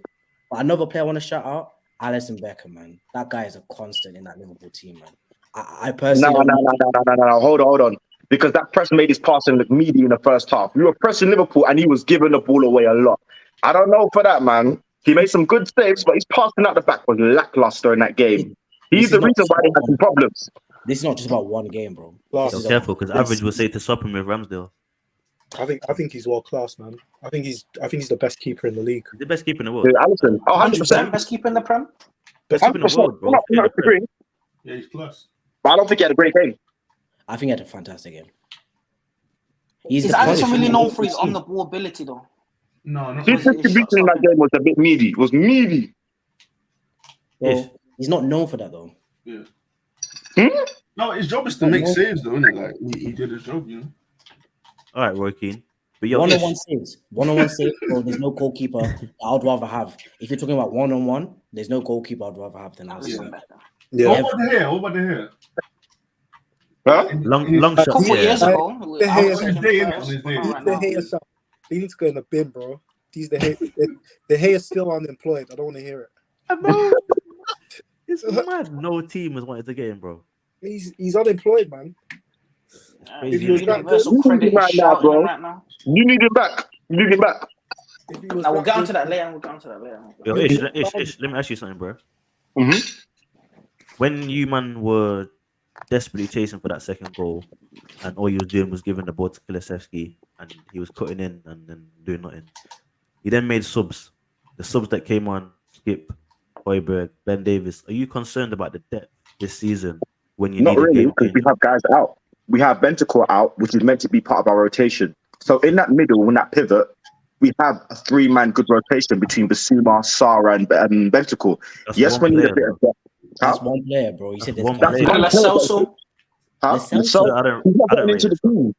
But another player I want to shout out. Alisson Becker, man. That guy is a constant in that Liverpool team, man. I personally... No. Hold on. Because that press made his passing look meaty in the first half. We were pressing Liverpool and he was giving the ball away a lot. I don't know for that, man. He made some good saves, but his passing out the back was lackluster in that game. He's the reason why they had some problems. This is not just about one game, bro. So careful, because Average will say to swap him with Ramsdale. I think he's world class, man. I think he's the best keeper in the league. He's the best keeper in the world. Dude, Alisson, 100% best keeper in the Prem. Best keeper in the world, bro. I agree. Yeah, he's class. But I don't think he had a great game. I think he had a fantastic game. Is Alisson really known for his on-the-ball ability, though? No, his distribution in that game was a bit meaty. It was meaty. Well, he's not known for that, though. Yeah. Hmm? No, his job is to make saves, though, isn't it? Like he did his job, you know. All right, Roy Keane. But one-on-one saves. One-on-one saves, bro. There's no goalkeeper I'd rather have. If you're talking about one-on-one, there's no goalkeeper I'd rather have than Alisson. Yeah. What about the hair? Huh? Long shot. A couple years ago. The hair. They need to go in the bin, bro. The hair is still unemployed. I don't want to hear it. I know. It's mad. No team has wanted to get him, bro. He's unemployed, man. You need him back. Now we'll get onto that later. Yo, Ish, let me ask you something, bro. Mm-hmm. When you man were desperately chasing for that second goal, and all you was doing was giving the ball to Kulusevski, and he was cutting in and then doing nothing. He then made subs. The subs that came on: Skip, Højbjerg, Ben Davis. Are you concerned about the depth this season when you Not need a really, game because we changer. have guys out. We have Bentancur out, which is meant to be part of our rotation. So in that middle, in that pivot, we have a 3-man good rotation between Basuma, Sarr, and Bentancur. That's Yes, one we need a player, bit of though. depth. That's Huh? one player, bro. You said That's one there's That's guys. player. one And player. Celso, Huh? Lascelles? So I don't. he's not I don't getting rate into the Lascelles. team.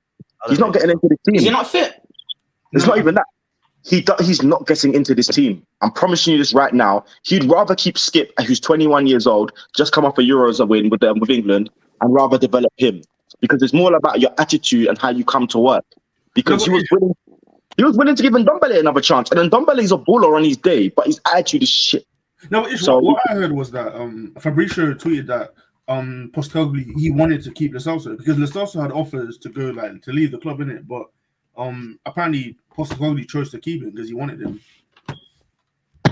I He's don't not rate getting Lascelles. into the is he team. not fit? It's not even that. He's not getting into this team. I'm promising you this right now. He'd rather keep Skip, who's 21 years old, just come off a Euros win with England, and rather develop him because it's more about your attitude and how you come to work. Because he was willing to give Ndombele another chance, and Ndombele's a baller on his day, but his attitude is shit. No, but So- what I heard was that Fabrizio tweeted that Postecoglou he wanted to keep Lo Celso because Lo Celso had offers to go to leave the club in it, but apparently Postecoglou chose to keep him because he wanted him.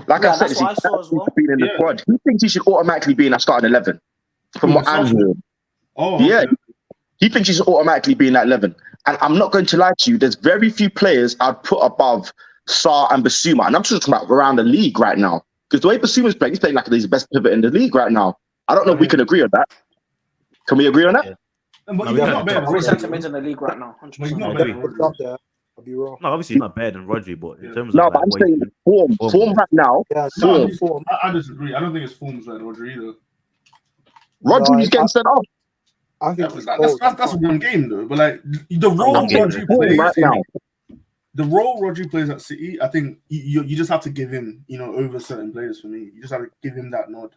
Like Yeah, I said, that's what I saw as well. being in the Yeah. squad. He thinks he should automatically be in that starting 11. From Who, what I'm Lo Celso? hearing, Oh, Yeah. okay. he thinks he should automatically be in that 11. And I'm not going to lie to you. There's very few players I'd put above Sarr and Basuma, and I'm talking about around the league right now. Because the way Basuma's playing, he's playing like he's the best pivot in the league right now. I don't know if we can agree on that. Can we agree on that? Yeah. But No, he's we not can't better talk. than Three Rodri, centimeters in the league right now. But he's 100%. not I better agree. than It's Rodri. up there. I'll be wrong. No, obviously he's not better than Rodri, but in Yeah. terms of No, like, but I'm what he's saying doing- form right now. Yeah, No, Form. I disagree. I don't think his form's like Rodri either. Rodri's getting sent off. I think he's That's one game though. But like the role I'm saying Rodri form plays right now. the role Rodri plays at City, I think you just have to give him, over certain players for me. You just have to give him that nod.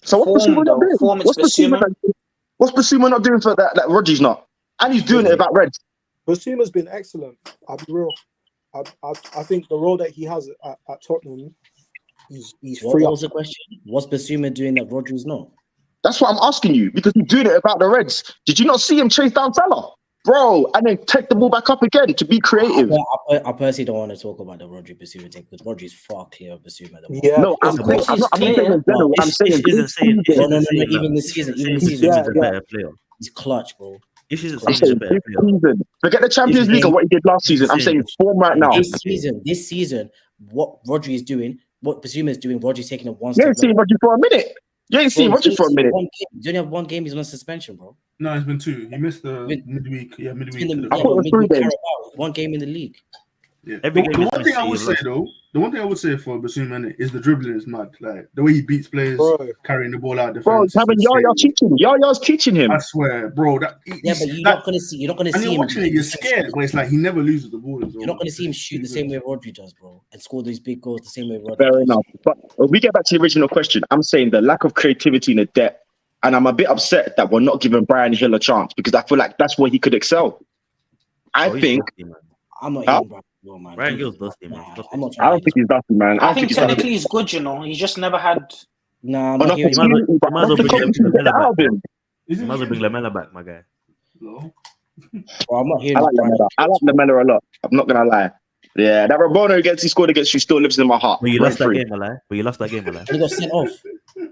So what's Form, Basuma not though. doing? Form, it's What's Basuma not doing for that Rodri's not? And he's doing it about Reds. Basuma's been excellent. I'll be real. I think the role that he has at Tottenham, he's What free up. was the question? What's Basuma doing that Rodri's not? That's what I'm asking you, because he's doing it about the Reds. Did you not see him chase down Salah? Bro, and then take the ball back up again to be creative. I personally don't want to talk about the Rodri Basuma thing because Rodri's far clear of Basuma at the moment. Yeah. No, I'm Of course not he's saying clear. in general. I'm saying isn't saying Even this season, he's Yeah, a yeah. better player. he's clutch, bro. If she's I'm saying he's saying a better this player, season. Forget the Champions League and what he did last season. I'm saying form right now. This season, what Rodri is doing, what Basuma is doing, Rodri's taking it one You step. ain't seen Rodri for a minute. You ain't seen Rodri for a minute. He's only have one game. He's on suspension, bro. No, it's been 2. He missed the midweek. Yeah, In midweek. the, I thought it was 3 games. one game in the league. Yeah. Every The game is one thing I City, would say lost. though, the one thing I would say for Basuma is the dribbling is mad. Like the way he beats players, Bro. carrying the ball out of Bro, defense. he's having Yaya teaching. Yaya's teaching him. I swear, bro. Yeah, but you're not gonna see. You're not gonna And see you're him. watching it, you're scared, but it's like he never loses the ball. You're not gonna see him shoot the same way Rodri does, bro, and score these big goals the same way Rodri Fair does. enough. But if we get back to the original question, I'm saying the lack of creativity in the depth. And I'm a bit upset that we're not giving Brian Hill a chance because I feel like that's where he could excel. I he's think. dusty, man. I'm not Huh? even Brian Hill, man. Brian Hill's dusty, man. Nah, I'm not I trying don't to think he's dusty, man. I think he's dusty. technically he's good, He's just never had. Nah, I'm An not hearing him. opportunity, but You might as well that's the bring quality you Lamela get out of back, him. You might as well bring Lamela back, my guy. No. Bro, I'm not hearing I like Brian Lamela. I like Lamela a lot. I'm not gonna lie. Yeah, that Rabona he scored against you still lives in my heart. But you Rent lost that free. game, I lie. But you lost that game, I lie. He got sent off.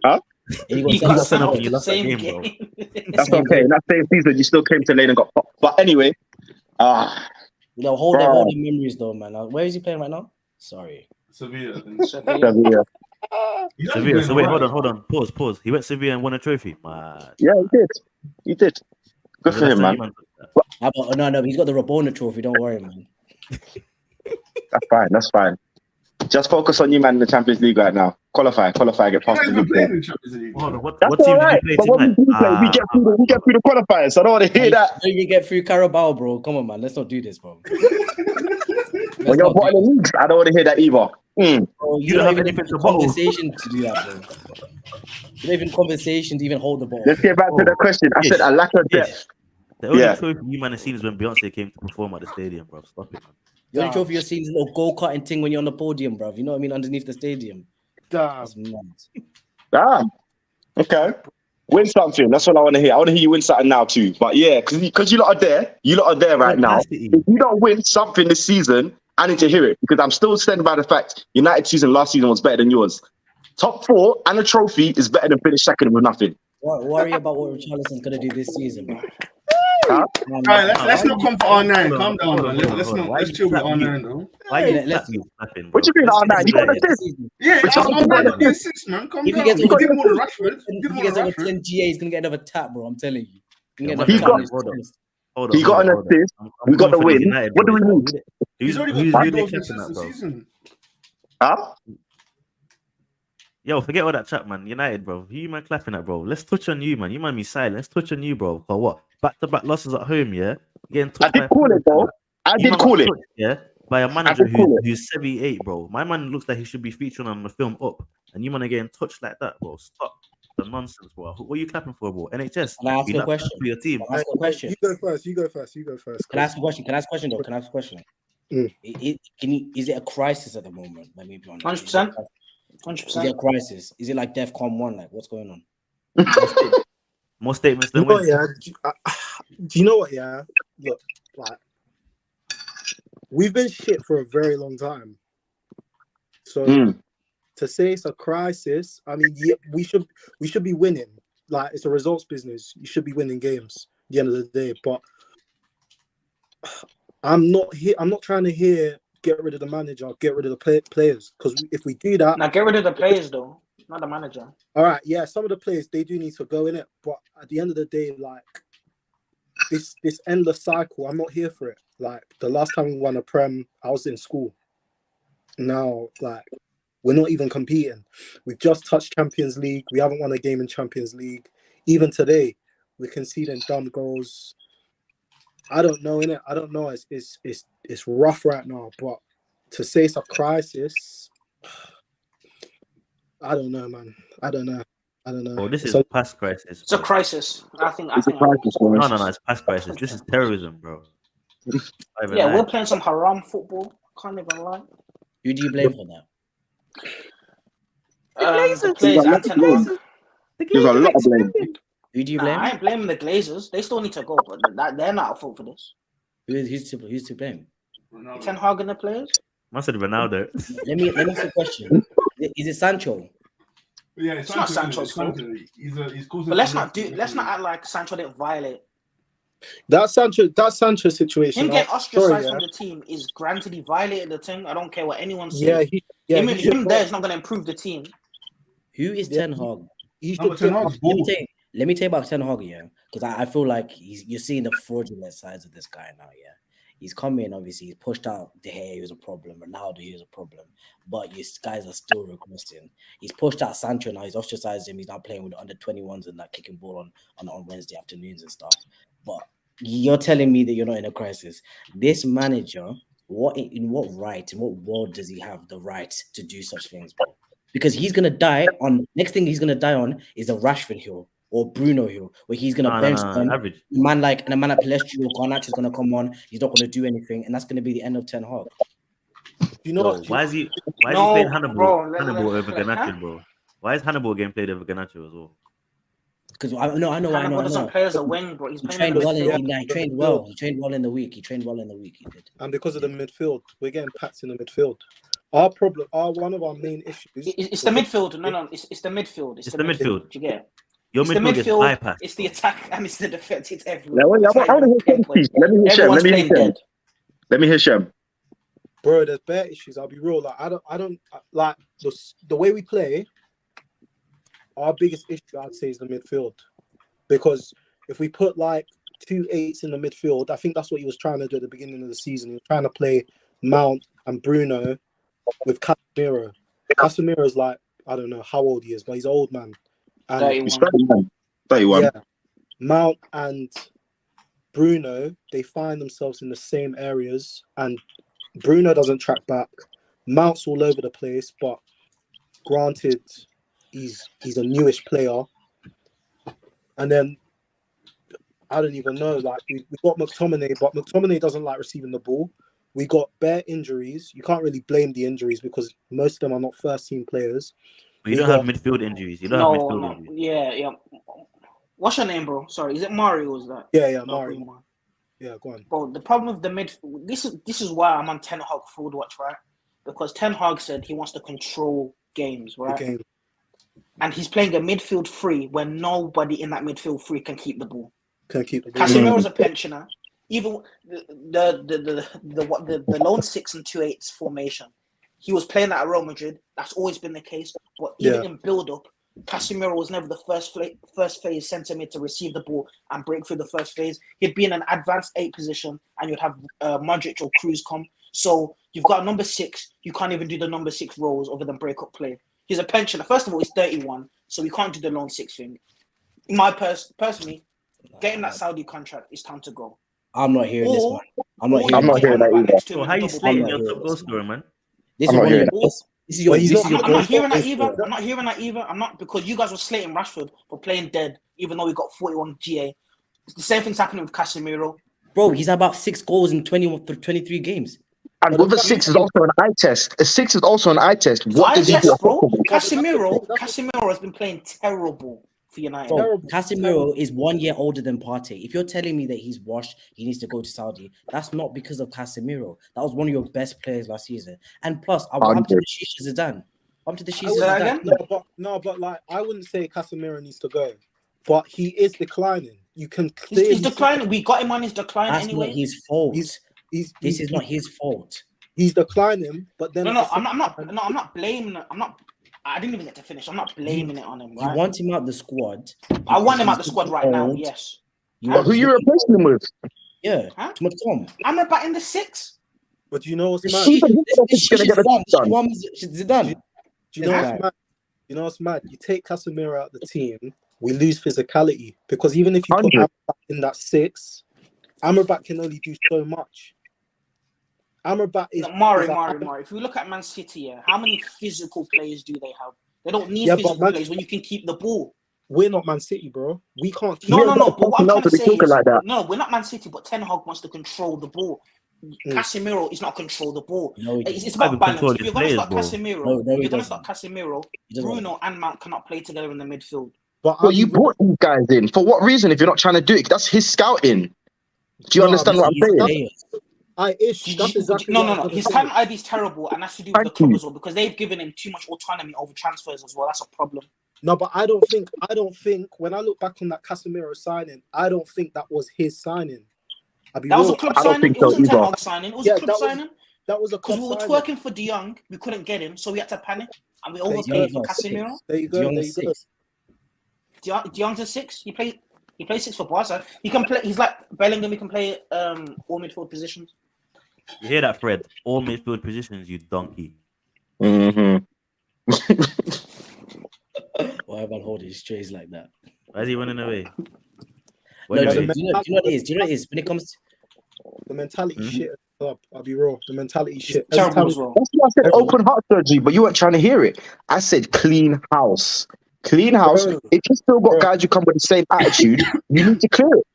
Huh? And He got got sent sent off. off You the lost that same game, bro. game. That's okay. In that same season, you still came to lane and got popped. But anyway, Hold Bro. the memories though, man. Where is he playing right now? Sorry. Sevilla. I think. Sevilla. He's actually Sevilla. playing So wait, alright. hold on. Pause. He went Sevilla and won a trophy. Man. Yeah, he did. Good for him, man. How about, no, he's got the Rabona trophy. Don't worry, man. That's fine. Just focus on you, man, in the Champions League right now. Qualify, get He's past not the even league. playing in Champions League. Hold on. What That's team all did right. you play But when tonight? we get through the qualifiers. So I don't want to hear that. How you get through Carabao, bro? Come on, man. Let's not do this, bro. When you're bottom of the leagues, I don't want to hear that either. Bro, You don't have even anything to the bottle. conversation to do that, bro. You don't even conversation to even hold the ball. Let's get back to the question. I said a lack of depth. The only Yeah. trophy you man have seen is when Beyonce came to perform at the stadium, bro. Stop it, man. The only trophy you're seeing is a little go-karting thing when you're on the podium, bro. You know what I mean? Underneath the stadium. Damn. That's mad. Ah, okay. Win something. That's what I want to hear. I want to hear you win something now too. But yeah, because you lot are there. You lot are there right now. Audacity. If you don't win something this season, I need to hear it because I'm still standing by the fact United season last season was better than yours. Top 4 and a trophy is better than finish second with nothing. Worry about what Richarlison's gonna do this season, bro. All right, let's not come for R9. Calm down, man. Let's chill with R9 though. Why you clapping, bro? What you mean R9? You got an assist. Yeah, R9 got the assist, man. Calm down. He did more than Rashford. If he gets over 10 GA, he's gonna get another tap, bro. I'm telling you. He got an assist. We got the win. What do we need? He's already got 3 goals this season. Huh? Yo, forget all that chat, man. United, bro. Who you man clapping at, bro? Let's touch on you, man. You man be silent. Let's touch on you, bro. For what? Back-to-back losses at home, yeah? I did call it, bro. I did call it. Yeah? By a manager who's 78, bro. My man looks like he should be featuring on the film Up. And you man are getting touched like that, bro. Stop the nonsense, bro. What are you clapping for, bro? NHS. Can I ask you a question? For your team. Can I ask a question? You go first. Can I ask a question? Can I ask a question, though? Can I ask a question? Is it a crisis at the moment? Let me be honest. 100%. 100%. Is it a crisis? Is it like DEFCON 1? Like, what's going on? More statements than wins. Do you know what? Yeah, look, like we've been shit for a very long time. So to say it's a crisis, I mean, yeah, we should be winning. Like, it's a results business. You should be winning games at the end of the day. But I'm not trying to hear get rid of the manager, get rid of the players. Because if we do that, now get rid of the players though, not the manager. All right, yeah, some of the players they do need to go in it, but at the end of the day, like this endless cycle, I'm not here for it. Like the last time we won a Prem, I was in school. Now, like we're not even competing. We've just touched Champions League. We haven't won a game in Champions League. Even today, we're conceding dumb goals. I don't know, innit? I don't know. It's rough right now, but to say it's a crisis, I don't know, man. I don't know. Oh, this is past crisis. It's a crisis. I think. It's past crisis. This is terrorism, bro. Yeah, we're playing some haram football. Can't even lie. Who do you blame for that? The players and Ten Hag. There's a lot of blame. Who do you blame? I ain't blaming the Glazers. They still need to go, but they're not at fault for this. Who's to blame? Ten Hag and the players. I said Ronaldo. Let me ask you a question. Is it Sancho? Yeah, it's not Sancho's fault. But let's not act like Sancho didn't violate. That Sancho situation. Him getting ostracized from the team is granted he violated the thing. I don't care what anyone says. Him there is not going to improve the team. Who is Ten Hag? Let me tell you about Ten Hag, yeah, because I feel like you're seeing the fraudulent sides of this guy now, yeah. He's come in, obviously, he's pushed out De Gea, he was a problem, Ronaldo, he was a problem, but you guys are still regressing. He's pushed out Sancho now, he's ostracized him, he's now playing with the under-21s and like kicking ball on Wednesday afternoons and stuff. But you're telling me that you're not in a crisis. This manager, in what world does he have the right to do such things, bro? Because he's gonna die on. Next thing he's gonna die on is the Rashford Hill or Bruno Hill, where he's gonna bench a man like a man like Palestri or Garnacho is gonna come on. He's not gonna do anything, and that's gonna be the end of Ten Hag. You know what? Why is he playing Hannibal over Garnacho, bro? Why is Hannibal getting played over Garnacho as well? Because I know. Hannibal doesn't play as a wing, bro. He trained well. He trained well. He trained well in the week. He did. And because of the midfield, we're getting packed in the midfield. Our problem, one of our main issues. It's the midfield. No, it's the midfield. It's the midfield. Do you get it? Your midfield is bypassed. It's the attack and it's the defense. It's everything. Let me hear Shem. Bro, there's bare issues. I'll be real. Like I don't like the way we play. Our biggest issue, I'd say, is the midfield, because if we put like 2 8s in the midfield, I think that's what he was trying to do at the beginning of the season. He was trying to play Mount and Bruno with Casemiro. Casemiro's like, I don't know how old he is, but he's an old man. And he's 31. Yeah, Mount and Bruno, they find themselves in the same areas, and Bruno doesn't track back. Mount's all over the place, but granted, he's a newish player. And then I don't even know. Like we got McTominay, but McTominay doesn't like receiving the ball. We got bare injuries. You can't really blame the injuries because most of them are not first team players. But you don't have midfield injuries. Injuries. Yeah. What's your name, bro? Sorry, is it Mario? Was that? Yeah, Mario. Yeah, go on. Bro, the problem with the midfield. This is why I'm on Ten Hag forward watch, right? Because Ten Hag said he wants to control games, right? And he's playing a midfield three where nobody in that midfield three can keep the ball. Can keep the ball. Casemiro's a pensioner. Even the lone 6 and 2/8 formation, he was playing that at Real Madrid. That's always been the case. But even in build-up, Casemiro was never the first phase centre mid to receive the ball and break through the first phase. He'd be in an advanced 8 position, and you'd have Modric or Cruz come. So you've got a number 6. You can't even do the number 6 roles other than break up play. He's a pensioner. First of all, he's 31, so we can't do the lone 6 thing. Personally, getting that Saudi contract, it's time to go. I'm not hearing this, man. I'm not hearing that either. So how you slating your top goal scorer, man? This is I'm not one of hearing your best. This is your. I'm not hearing that either. I'm not hearing that either. I'm not, because you guys were slating Rashford for playing dead, even though we got 41 GA. The same thing's happening with Casemiro. Bro, he's about 6 goals in 23 games. And with a 6 is also an eye test. A 6 is also an eye test. What does he do? Bro? Casemiro has been playing terrible for United. Bro, Casemiro is 1 year older than Partey. If you're telling me that he's washed, he needs to go to Saudi, that's not because of Casemiro. That was one of your best players last season. And plus, I'm to the Shisha Zidane. I'm to the Shisha Zidane. No, but like, I wouldn't say Casemiro needs to go, but he is declining. You can clearly. He's declining. We got him on his decline that's anyway. Not his fault. This is not his fault. He's declining, but then I'm not blaming it. I didn't even get to finish. I'm not blaming it on him. Right? You want him out the squad. I want him out the squad right now. Yes. Who you replacing him with? Yeah. Tom. I'm about in the 6. But do you know what's mad? Zidane. Do you know what's mad? You know what's mad? You take Casemiro out the team, we lose physicality, because even if you put Amrabat in that 6, Amrabat can only do so much. Amrabat is Mari. If we look at Man City, how many physical players do they have? They don't need physical players when you can keep the ball. We're not Man City, bro. We can't. No. But what I'm trying to say is, no, we're not Man City. But Ten Hag wants to control the ball. Casemiro is not control the ball. No, it's about balance. If you're going to start Casemiro, Bruno and Mount cannot play together in the midfield. But you brought these guys in for what reason? If you're not trying to do it, that's his scouting. Do you understand what I'm saying? No. His talent ID is terrible, and that's to do with the club as well, because they've given him too much autonomy over transfers as well. That's a problem. No, but I don't think when I look back on that Casemiro signing, I don't think that was his signing. That was a club signing. It wasn't Ten Hag signing. It was a club signing. That was a club signing. Because we were twerking for De Jong, we couldn't get him, so we had to panic, and we overpaid for Casemiro. There you go. De Jong's a 6. He plays 6 for Barca. He can play. He's like Bellingham. He can play all midfield positions. You hear that, Fred? All midfield positions, you donkey. Mm-hmm. Why have I holding his trays like that? Why is he running away? Do you know what it is? When it comes to the mentality shit at the club, I'll be raw. The mentality shit. That's why I said open heart surgery, but you weren't trying to hear it. I said clean house. Clean house. Bro. If you still got guys who come with the same attitude, you need to clear it.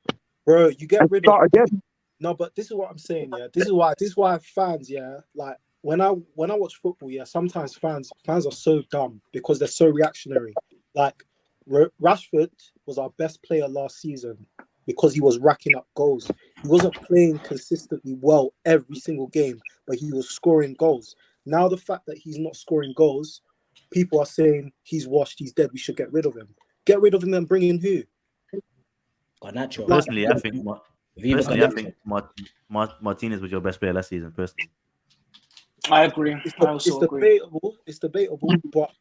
Bro, you get rid of again. No, but this is what I'm saying, yeah. This is why fans, yeah, like when I watch football, yeah, sometimes fans are so dumb because they're so reactionary. Like Rashford was our best player last season because he was racking up goals. He wasn't playing consistently well every single game, but he was scoring goals. Now the fact that he's not scoring goals, people are saying he's washed, he's dead, we should get rid of him. Get rid of him and bring in who? Garnacho. Personally, I think Martinez was your best player last season, personally. I agree. It's debatable, but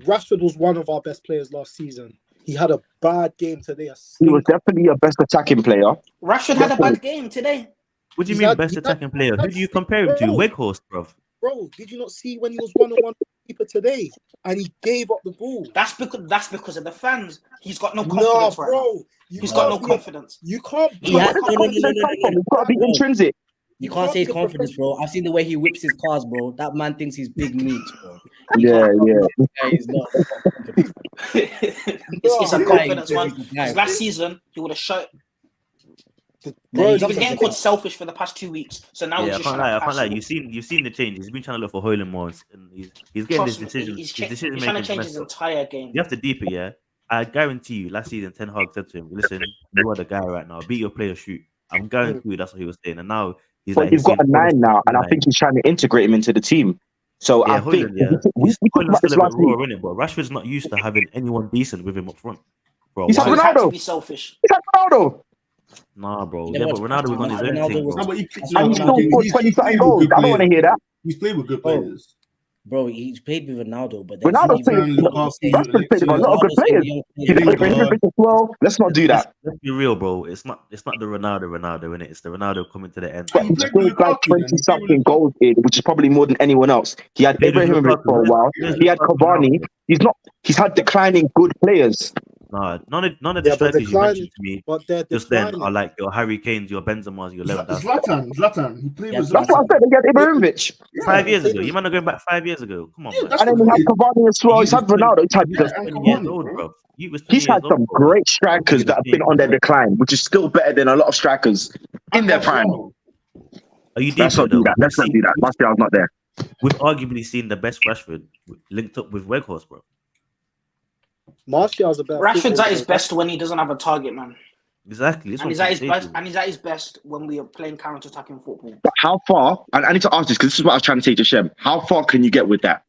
Rashford was one of our best players last season. He had a bad game today. He was definitely a best attacking player. Rashford had a bad game today. What do you mean best attacking player? Who do you compare him to? Weghorst, bro. Bro, did you not see when he was 1-on-1 keeper today and he gave up the ball? That's because of the fans. He's got no confidence, bro. He's got no confidence. You can't. It's got to be intrinsic. You can't say his confidence, bro. I've seen the way he whips his cars, bro. That man thinks he's big meat, bro. Yeah. He's not. It's a confidence one. Last season, he would have shot. Bro, he's been getting called selfish for the past 2 weeks. So now I can't lie. You've seen the change. He's been trying to look for Hoyland more, and he's getting his decisions. He's trying to change his entire game. You have to deep it, yeah. I guarantee you, last season, Ten Hag said to him, "Listen, you are the guy right now. Beat your player, shoot." I'm guaranteeing you that's what he was saying. And now he's got a 9 now, and I think he's trying to integrate him into the team. So I think Hoyland's still a bit raw, isn't it? But Rashford's not used to having anyone decent with him up front. Bro, he's had Ronaldo. Be selfish. He's had Ronaldo. Nah, bro. He Yeah, never but went Ronaldo to was on his Ronaldo own thing, was- bro. No, but And he still he's scored 20 something played with goals. good I don't want to players. hear that. He's played with good Bro, players. Bro, he's played with Ronaldo, but then Ronaldo played Zlatan, Lukaku, Rashford played with a Alexis. lot of good players. He's played for Lingard. Ibrahimovic as well. Let's not do that. Let's be real, bro. It's not the Ronaldo, innit? It's the Ronaldo coming to the end. But He he played scored with like Lukaku, then. 20 He played with something Lukaku. goals in, which is probably more than anyone else. He had Played with Ibrahimovic Lukaku, for a where's- while. where's He had Lukaku now, Cavani. bro? He's had declining good players. Nah, none of the Yeah, but strikers you mentioned to me but they're just then declining. are like your Harry Kane's, your Benzema's, your Lewandowski. Zlatan. He played Yeah, with That's what I Zlatan. said. He had Ibrahimovic. Yeah, 5 years they ago. was- You might not going back 5 years ago. Come on, Yeah, man. that's And then he had Cavani as well. He's had Ronaldo. Yeah, and 20 years Cavani, old, bro. bro. You was 20 He's had years old, some bro. great strikers that have been on their decline, which is still better than a lot of strikers in And their prime. Martial. Are you deep Let's in not it, though? do that. Let's not do that. Martial's not there. We've arguably seen the best Rashford linked up with Weghorst, bro. Martial's a better. Rashford's footballer at his than best when he doesn't have a target, man. Exactly. This And one's he's at his on best. stage, And he's at his best when we are playing counter-attacking football. But how far? And I need to ask this because this is what I was trying to say to Shem. How far can you get with that?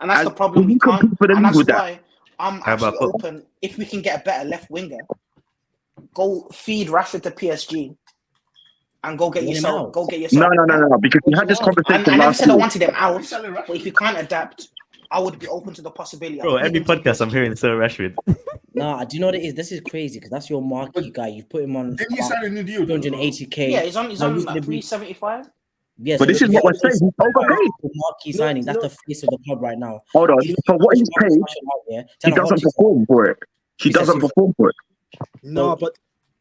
And that's And the problem. you We compete can't. for the And league that's with that. why I'm How about actually open. If we can get a better left winger, go feed Rashford to PSG, and go get Get him yourself. out. Go get yourself. No. Because we had this Wow. conversation And I never last said I week. wanted him out, He's selling but if Rashford. you can't adapt, I would be open to the possibility. bro. of Every feeding to podcast I'm PSG. hearing Sir Rashford. Nah, do you know what it is? This is crazy because that's your marquee guy. You put him on Didn't he sign a new deal? though, bro? 280k. Yeah, he's on Now he's like gonna be- 375. Yes, But this is what we're saying. He's overpaid. Marquee signing. That's the face of the club right now. Hold on. Even For what he's paid, he doesn't perform for it. He He said doesn't perform for it. No, but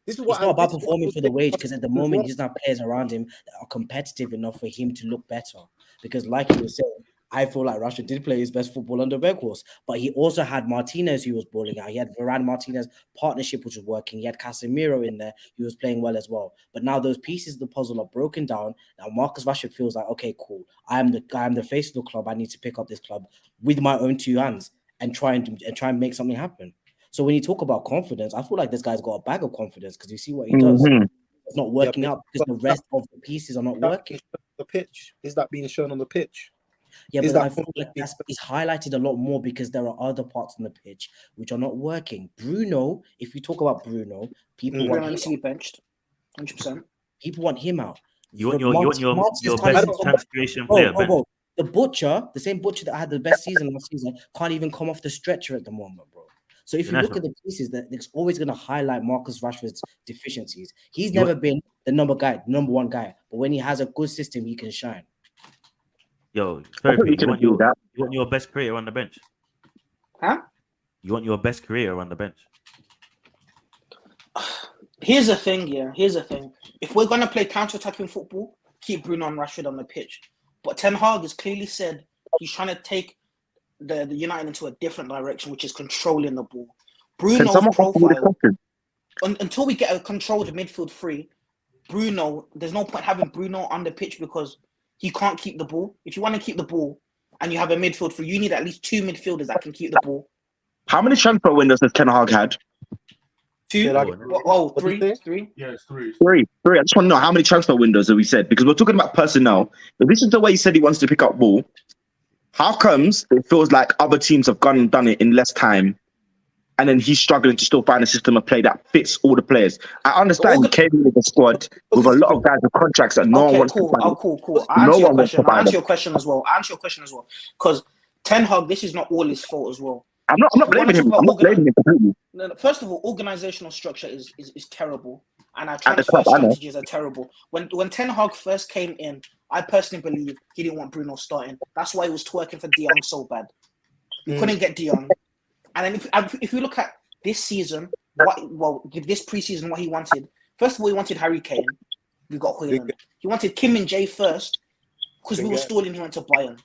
this is what It's not about this is what performing I'm for the saying. wage because at the moment he doesn't have players around him that are competitive enough for him to look better. Because, like you were saying, I feel like Rashford did play his best football under Weghorst, but he also had Martinez who was balling out. He had Varane Martinez partnership which was working. He had Casemiro in there who was playing well as well. But now those pieces of the puzzle are broken down. Now Marcus Rashford feels like, okay, cool. I am the face of the club. I need to pick up this club with my own two hands and try and make something happen. So when you talk about confidence, I feel like this guy's got a bag of confidence because you see what he does. Mhm. It's not working out because the rest of the pieces are not working. The pitch is that being shown on the pitch? Yeah, Is but that I feel like it's highlighted a lot more because there are other parts on the pitch which are not working. Bruno, if you talk about Bruno, people Mm. want Bruno him needs to be out. benched. 100%. People want him out. You want For your Martinez your can't best even come back. transformation player, Ben. Bro, the butcher, the same butcher that had the best season last season, can't even come off the stretcher at the moment, bro. So if you look at the pieces, that it's always going to highlight Marcus Rashford's deficiencies. He's never been the number one guy, but when he has a good system, he can shine. Yo, I think we you can want do that. your best career on the bench. Huh? You want your best career on the bench. Here's the thing, yeah. Here's the thing. If we're gonna play counter-attacking football, keep Bruno and Rashford on the pitch. But Ten Hag has clearly said he's trying to take the United into a different direction, which is controlling the ball. Can Bruno's someone ask me the profile, question? until we get a controlled midfield free, Bruno, there's no point having Bruno on the pitch because he can't keep the ball. If you want to keep the ball and you have a midfield free, you need at least two midfielders that can keep the ball. How many transfer windows has Ten Hag had? Two? Yeah, Three? Yeah, it's three. Three. I just want to know how many transfer windows have we said? Because we're talking about personnel. If this is the way he said he wants to pick up ball, how comes it feels like other teams have gone and done it in less time, and then he's struggling to still find a system of play that fits all the players? I understand he came in with a squad with a lot of guys with contracts that no one wants to buy. Cool. I'll No answer your one wants to question. buy I'll answer them. your question as well. Because Ten Hag, this is not all his fault as well. I'm not blaming him. I'm not blaming him completely. No, first of all, organizational structure is terrible, and our At the transfer club, I know. strategies are terrible. When Ten Hag first came in, I personally believe he didn't want Bruno starting. That's why he was twerking for De Jong so bad. He couldn't get De Jong. And then if you look at this season, this preseason, what he wanted. First of all, he wanted Harry Kane. We got Højlund. He wanted Kim and Jay first because we were stalling. He went to Bayern.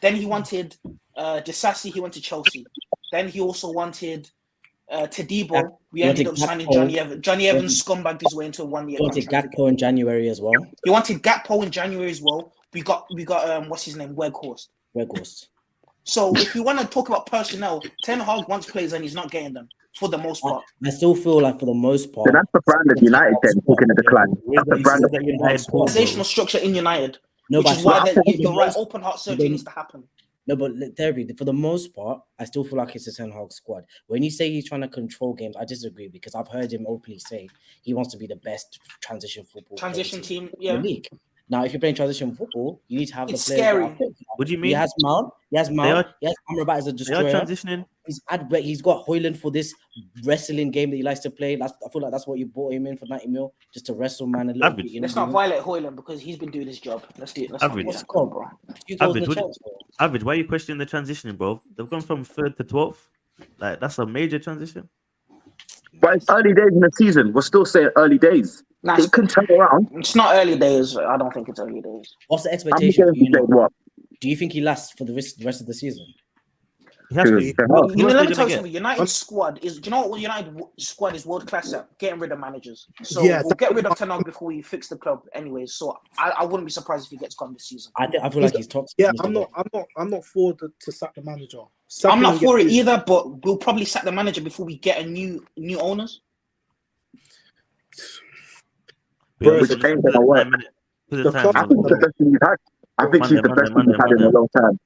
Then he wanted Disasi. He went to Chelsea. Then he also wanted Tadibo. We ended up signing Johnny Evans. Johnny Evans scumbagged his way into a 1 year He wanted contract. Gakpo in January as well. He wanted Gakpo in January as well. We got what's his name, Weghorst. So if we want to talk about personnel, Ten Hag wants players and he's not getting them for the most part. I still feel like for the most part, So that's the brand of United then talking a decline. That's the brand of Organizational structure in United. No, which but is why you're right. Open heart surgery needs to happen. No, but therapy, for the most part, I still feel like it's a Ten Hag squad. When you say he's trying to control games, I disagree because I've heard him openly say he wants to be the best transition football team. in Yeah. the league. Now, if you're playing transition football, you need to have It's the players. scary. What do you mean? He has Mount. He has Amrabat as a They are destroyer. transitioning. He's got Højlund for this wrestling game that he likes to play. I feel like that's what you bought him in for 90 mil, just to wrestle man a little Average. bit. Let's not violate Højlund because he's been doing his job. Let's do it. Let's Average. not do that. Come on, bro. Average, why are you questioning the transitioning, bro? They've gone from 3rd to 12th. Like, that's a major transition. But it's early days in the season. We're still saying early days. Nah, It can turn around. It's not early days. I don't think it's early days. What's the I'm expectation for going to say what? Do you think he lasts for the rest of the season? He has to. Good. You know, let me tell you get? something. United squad is. Do you know what United squad is world class at? Getting rid of managers. So Yeah, we'll get rid of Ten Hag before we fix the club, anyways. So I wouldn't be surprised if he gets gone this season. I feel like he's toxic. Yeah, I'm not for to sack the manager. I'm not for it Get- either, but we'll probably sack the manager before we get a new owners. Bro, Which ain't gonna work. The I think it's the best thing he's had. I think he's the best thing he's had in a long time.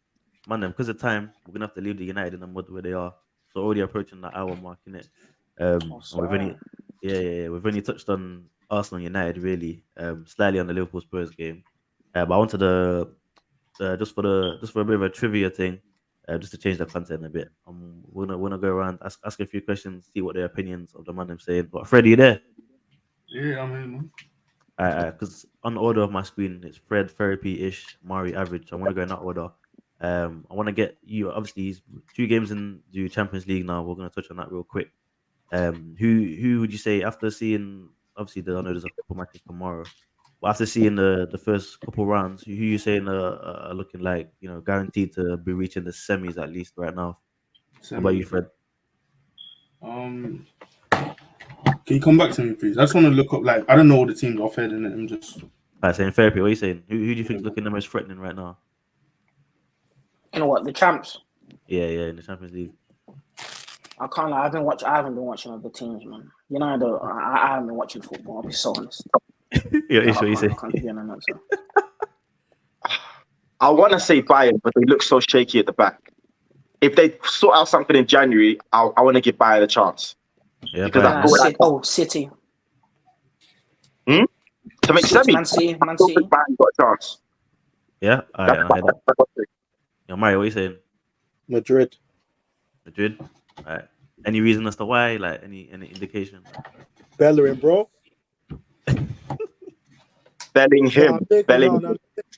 Man, because of time, we're gonna have to leave the United in the mud where they are. So already approaching that hour mark, innit? And we've only touched on Arsenal and United really, slightly on the Liverpool Spurs game. But I wanted to just for a bit of a trivia thing, just to change the content a bit. We're gonna go around, ask a few questions, see what their opinions of the man I'm saying. But Fred, are you there? Yeah, I mean, Because on the order of my screen, it's Fred, Therapy, Ish, Mari, Average. I want to go in that order. I want to get you. Obviously, he's 2 games in the Champions League now. We're going to touch on that real quick. Who would you say after seeing? Obviously, I know there's a couple matches tomorrow. But after seeing the first couple rounds, who you saying are looking like guaranteed to be reaching the semis at least right now? What about you, Fred? Can you come back to me, please? I just want to look up. Like, I don't know all the teams off head, and I'm just. Saying Therapy. What are you saying? Who do you think is looking the most threatening right now? You know what? The champs. Yeah, in the Champions League. I can't. I haven't been watching other teams, man. I haven't been watching football. I'll be so honest. Yeah, Ish, what you say? I can't give you an answer. I want to say Bayern, but they look so shaky at the back. If they sort out something in January, I want to give Bayern a chance. Yeah, Because I thought City. to make semi, Man City. I don't think Bayern got a chance. Yeah, I heard that. Mario, what are you saying? Madrid. Madrid. All right. Any reason as to why? Like any indication? Bellerin, bro. Bellingham.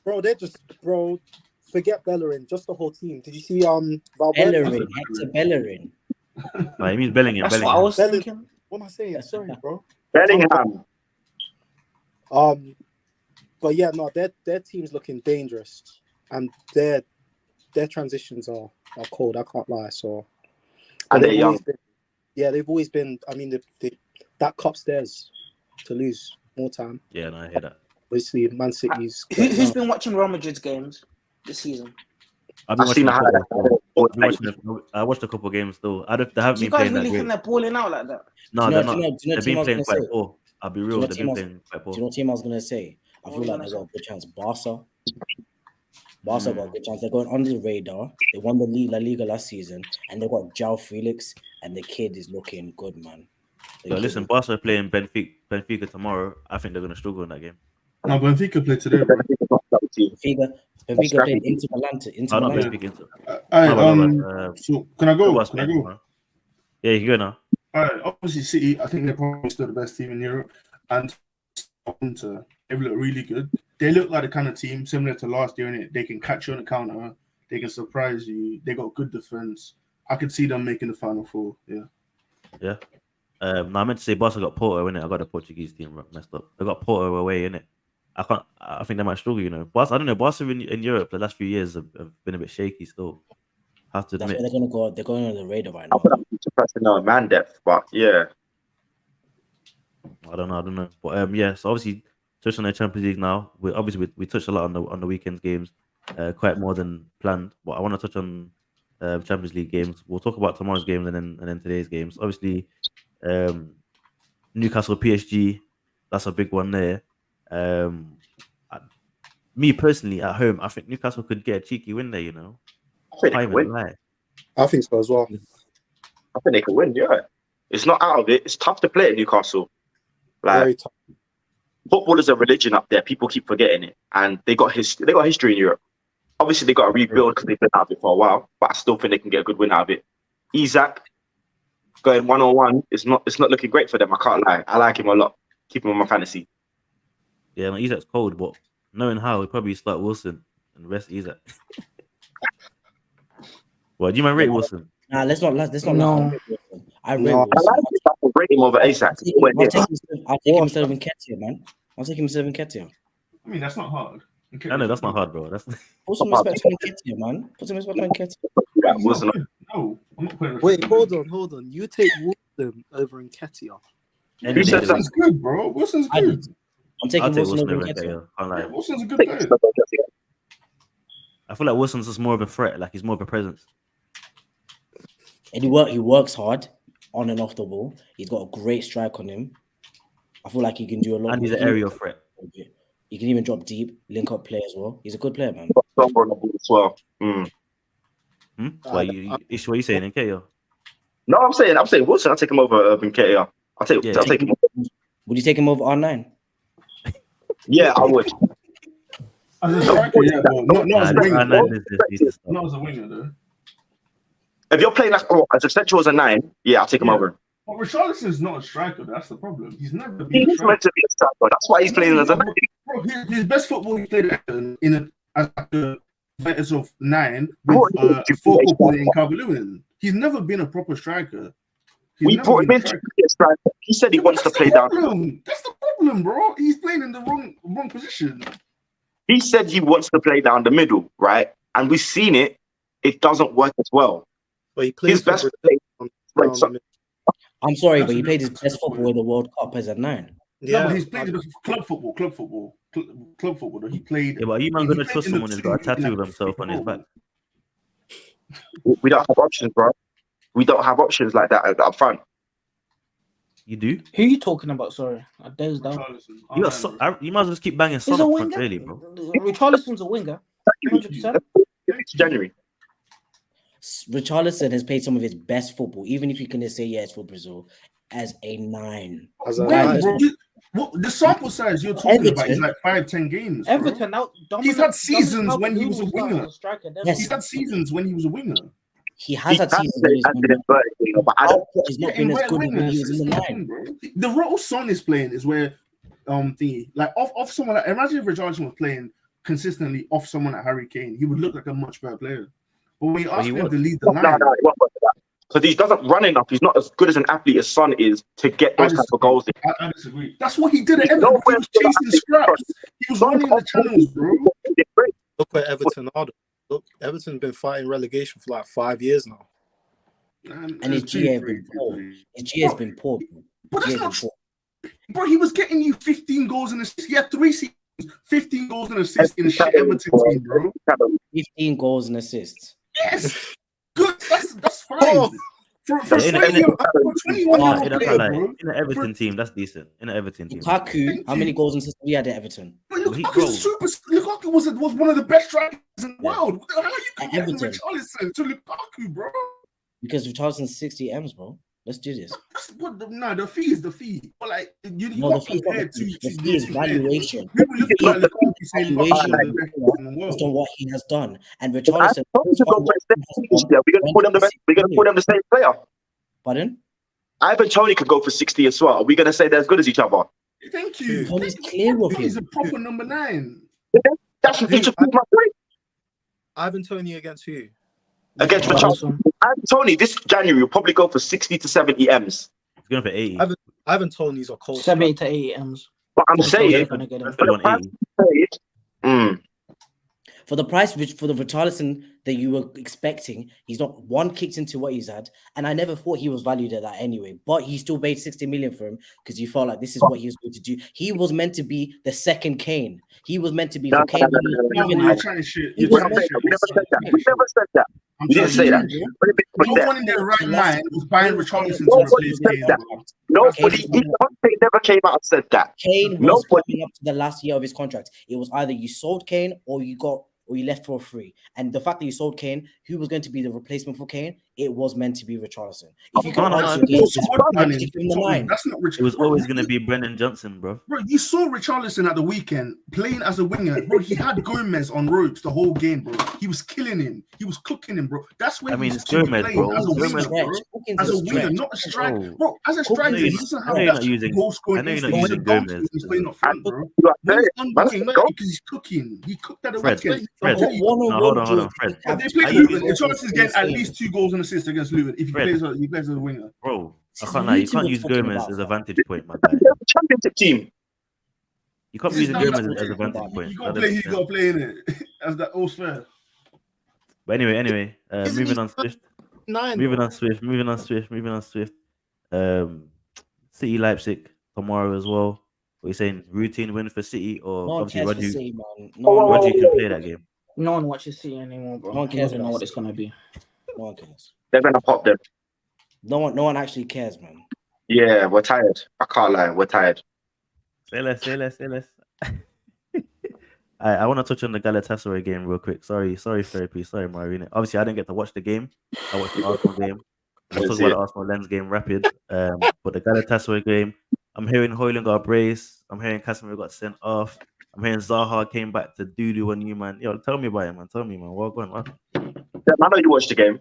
Bro, they're just forget Bellerin, just the whole team. Did you see Bellerin, Hector Bellerin. He means Bellingham. That's what I was thinking. What am I saying? Sorry, bro. Bellingham. But yeah, no, their team's looking dangerous, and their transitions are cold. I can't lie. So, And they're young. They've always been. I mean, that cup's theirs to lose more time. Yeah, no, I hear that. Obviously, Man City's. Who's been watching Real Madrid's games this season? I've been I've seen I watched a couple of games though. They haven't Do you been guys playing really that think great. they're balling out like that? No, they're not. They've been playing quite say? poor. I'll be real. They've been playing quite poor. Do you know what team I was gonna say? I feel What like was they I got a good chance. Barca got a good chance. They're going under the radar. They won the La Liga last season, and they got João Felix, and the kid is looking good, man. Listen, Barca are playing Benfica tomorrow. I think they're gonna struggle in that game. No, Benfica played today, bro. Benfica played Inter Milan. Oh, not Milan. Benfica. So can I go? Can I go? Tomorrow. Yeah, you can go now. All right, obviously City. I think they're probably still the best team in Europe, and they look really good. They look like the kind of team similar to last year. In it, they can catch you on the counter. They can surprise you. They got good defense. I could see them making the Final Four. Yeah. Yeah. No, I meant to say Barca got Porto in it. I got the Portuguese team messed up. They got Porto away in it. I think they might struggle. Barca, I don't know. Barca in Europe the last few years have been a bit shaky still. Have to admit. That's where they're gonna go. They're going under the radar right I now. put up personnel man depth, but yeah. I don't know. But yeah, so obviously touching on the Champions League now. We touched a lot on the weekend's games, quite more than planned. But I want to touch on Champions League games. We'll talk about tomorrow's games and then today's games. Obviously, Newcastle PSG, that's a big one there. Me personally at home, I think Newcastle could get a cheeky win there. think they Can't can even win. lie. I think so as well. I think they can win. Yeah, it's not out of it. It's tough to play at Newcastle. Like Very tough. football is a religion up there. People keep forgetting it, and they got history in Europe. Obviously, they got to rebuild because they've been out of it for a while. But I still think they can get a good win out of it. Isak going 1-on-1 it's not looking great for them. I can't lie. I like him a lot. Keep him on my fantasy. Yeah, man, Isak's cold, but knowing how, he'd probably start Wilson and rest Isak. Well, do you mind rate Wilson? Nah, let's not. No. I rate No. Wilson. I like him. I rate him over Isak. I'll take him instead of Nketiah, man. I'll take him instead of Nketiah. I mean, that's not hard. I know that's not hard, bro. That's Put some respect on Nketiah, man. Put some respect on Nketiah. Yeah, Wilson. No, I'm not putting. Wait, hold on. You take Wilson over Nketiah. any said day. that? Wilson's good, bro. Wilson's I good. did. I'm taking I'll take Wilson Wilson over over Nketiah. Nketiah. Can't lie. Yeah, Wilson's a good player. I feel like Wilson's just more of a threat. Like he's more of a presence. And he works hard on and off the ball. He's got a great strike on him. I feel like he can do a lot. And he's an aerial threat. He can even drop deep, link up play as well. He's a good player, man. On the ball as well. Mm. What you saying, Nketiah? No, I'm saying Wilson. I'll take him over Nketiah. I'll take him. Would you take him over R9? Yeah, I would. As a striker, yeah, but not as a winger. Not as a winger, though. If you're playing as a central as a 9, yeah, I'll take him over. But Richarlison's not a striker. That's the problem. He's never been a He's striker. meant to be a striker. That's why he's playing as a 9. Bro, his best football he played at Everton as a status of 9 with a focal point in Calvert-Lewin. He's never been a proper striker. We brought him in to be a striker. He said he wants to play down. That's the problem, bro. He's playing in the wrong position. He said he wants to play down the middle, right? And we've seen it. It doesn't work as well. But he plays His best for play. Brazil. I'm sorry, but he played his best football in the World Cup as a 9. Yeah, no, but he's played club football. Though. He played. Yeah, but are you not gonna trust someone who's got a tattoo of himself on his back? We don't have options, bro. We don't have options like that up front. You do? Who are you talking about? Sorry, I dozed down. You got you might as well just keep banging He's Son a up front, winger. really, bro. Richarlison's a winger. 100%. It's January. Richarlison has played some of his best football, even if you can just say yes for Brazil, as a 9. As a Wait, nine. bro, the sample size you're talking about is like 5-10 games. Bro. Everton now. He's had seasons when he was a winger. Yes. He's had seasons when he was a winger. He has had seasons when he's been But I don't. output is not been as good as when he was in the 9. The role Son is playing is where like off someone like imagine if Richarlison was playing consistently off someone like Harry Kane, he would look like a much better player. But when you ask him to lead the line, because he doesn't run enough. He's not as good as an athlete as Son is to get those type of goals. I disagree. That's what he did at Everton. He was chasing scraps. He was running the channels, bro. Look where Everton are. Look, Everton's been fighting relegation for like 5 years now. And his GA has been poor. His GA has been poor. But that's not true. Bro, he was getting you 15 goals and assists. He had 3 seasons, 15 goals and assists in a shit Everton team, bro. 15 goals and assists. Yes. Good. That's fine. For in 21 an Everton team, that's decent. In an Everton team. Lukaku, how many goals and assists we had at Everton? Lukaku was one of the best strikers in the world. How are you comparing Everton. Richarlison to Lukaku, bro? Because Richarlison's 60 M's, bro. Let's do this. No, the fee is the fee. But like, you No, the can't fee compare the fee is valuation. People look at Lukaku saying Valuation Lukaku based on what he has done. And I Richarlison. told you to go for the same. We're gonna call them the best. We're gonna call them the same player. Pardon? Ivan Toney could go for 60 as well. Are we gonna say they're as good as each other? Thank you. Tony's clear of He's him. a proper number 9. That's what just proved my point. Ivan Toney against who? Against Richarlison. Ivan Toney this January will probably go for 60 to 70 M's. He's going for 80. Ivan Toney's a cold. 70 to 80 M's. But I'm saying, Gonna get him. for the price paid, For the price for the Richarlison that you were expecting, he's not one kicked into what he's had. And I never thought he was valued at that anyway. But he still paid 60 million for him because you felt like this is what he was going to do. He was meant to be the second Kane. He was meant to be for Kane. You're trying shit. we never said that. We never said that. We didn't say that. No one in their right mind was buying Richarlison to replace Kane. Nobody, Conte never came out and said that. Kane was coming up to the last year of his contract. It was either you sold Kane or you got or you left for a free. And the fact that you sold Kane, who was going to be the replacement for Kane, it was meant to be Richarlison. If you can argue against this, actually give him the 9. That's not Richarlison. It was always going to be Brennan Johnson, bro. Bro, you saw Richarlison at the weekend playing as a winger. Bro, he had Gomez on ropes the whole game, bro. He was killing him. He was cooking him, bro. That's when it's Gomez, bro. As a winger, bro. As a winger, not a striker. Bro, as a striker, he doesn't have that goal scoring. I know you're not using Gomez. He's playing up front, bro. When he's on the wing, because he's cooking. He cooked at the weekend. Hold on, Fred. They play Luton. Richarlison's getting at least 2 goals and assists against Luton if he plays as a winger. Bro, I can't lie. You can't use Gomez as a vantage point, my guy. Championship team. You can't be using Gomez as a vantage point. You got to play in it. As that all's fair. But anyway, moving on Swift. City Leipzig tomorrow as well. What are you saying? Routine win for City, or obviously Rodri can play that game? No one watches City anymore, bro. No one cares know what it's gonna be. No one cares. They're gonna pop them. No one actually cares, man. Yeah, we're tired. I can't lie, we're tired. Say less. I want to touch on the Galatasaray game real quick. Sorry, therapy. Sorry, Marina. Obviously, I didn't get to watch the game. I watched the Arsenal game. We'll talk about the Arsenal Lens game rapid. But the Galatasaray game, I'm hearing Højlund got a brace. I'm hearing Casemiro got sent off. I'm hearing Zaha came back to doo-doo on you, man. Yo, tell me about it, man. Tell me, man. What going on? I know you watched the game.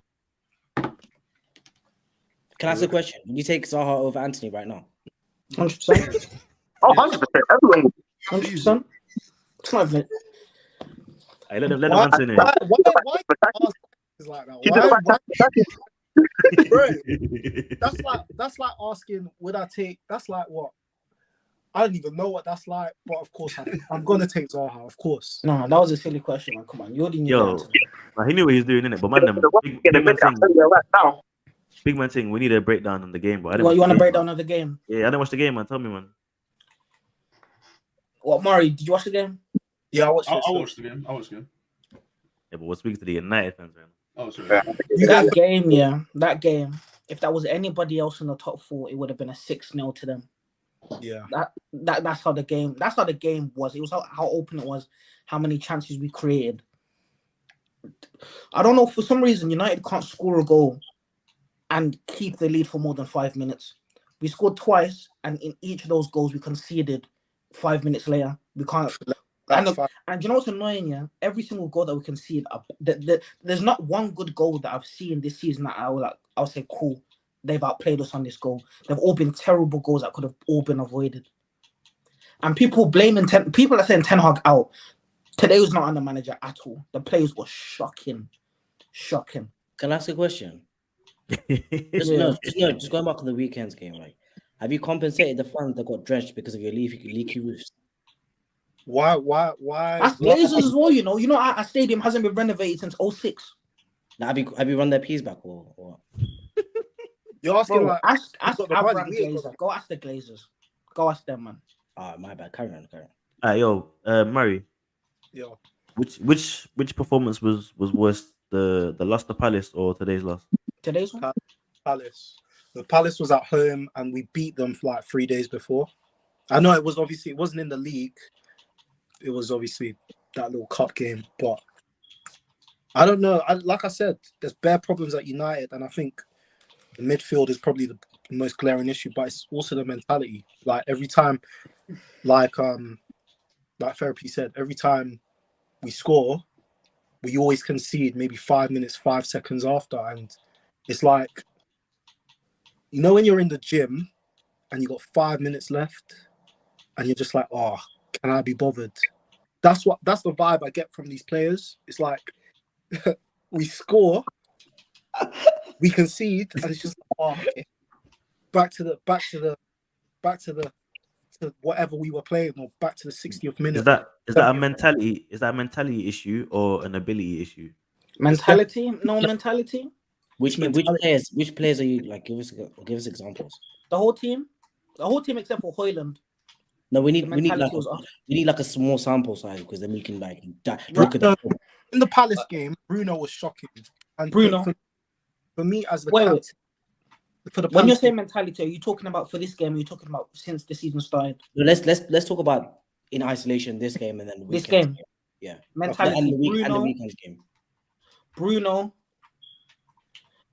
Can I ask a question? Would you take Zaha over Anthony right now? 100%. Oh, 100%. Everyone. 100%. It's not even. Hey, let them answer it. Why is like that? Bro, that's like asking, would I take? That's like what? I don't even know what that's like, but of course I'm gonna take Zaha, of course. No, that was a silly question, man. Come on, you already knew that. He knew what he was doing, innit? But man, big man thing, we need a breakdown on the game, bro. You want a breakdown of the game? Yeah, I didn't watch the game, man. Tell me, man. What, Murray? Did you watch the game? Yeah, I watched the game. Yeah, but we're speaking to the United fans right now. Oh, sorry. That game. If that was anybody else in the top 4, it would have been a 6-0 to them. Yeah. That's how the game. That's how the game was. It was how open it was. How many chances we created. I don't know. For some reason, United can't score a goal and keep the lead for more than 5 minutes. We scored twice, and in each of those goals, we conceded 5 minutes later. We can't. And you know what's annoying? Yeah, every single goal that we concede, there's not one good goal that I've seen this season that I'll say cool. They've outplayed us on this goal. They've all been terrible goals that could have all been avoided. And people are saying Ten Hag out. Today was not under manager at all. The players were shocking. Can I ask a question? Just going back on the weekend's game, right? Have you compensated the fans that got drenched because of your leaky roofs? Why? That's Glazers as well, you know. Our stadium hasn't been renovated since 2006. Now, have you run their P's back or what? You're asking, bro, ask Abraham Glazer. Go ask the Glazers. Go ask them, man. My bad. Carry on. Yo, Murray. Yo. Which performance was worse? The loss to Palace or today's loss? Today's one? Palace. The Palace was at home and we beat them for like 3 days before. I know it wasn't in the league. It was obviously that little cup game, but I don't know. Like I said, there's bare problems at United, and I think the midfield is probably the most glaring issue, but it's also the mentality. Like every time, like Therapy said, every time we score, we always concede maybe 5 minutes, 5 seconds after. And it's like, you know, when you're in the gym and you got 5 minutes left and you're just like, oh, can I be bothered? That's the vibe I get from these players. It's like we score, we concede, and it's just okay. Back to whatever we were playing, or back to the 60th minute. Is that a mentality? Is that a mentality issue or an ability issue? Mentality? No mentality. Which players are you like? Give us examples. The whole team except for Højlund. No, we need like a small sample size, because then we can like look at that. In the Palace game, Bruno was shocking. And Bruno, for me as the captain, for the when you're saying mentality, are you talking about for this game? Or are you talking about since the season started? Let's talk about in isolation this game and then this game. Yeah. Mentality. And the Bruno, weekend game. Bruno,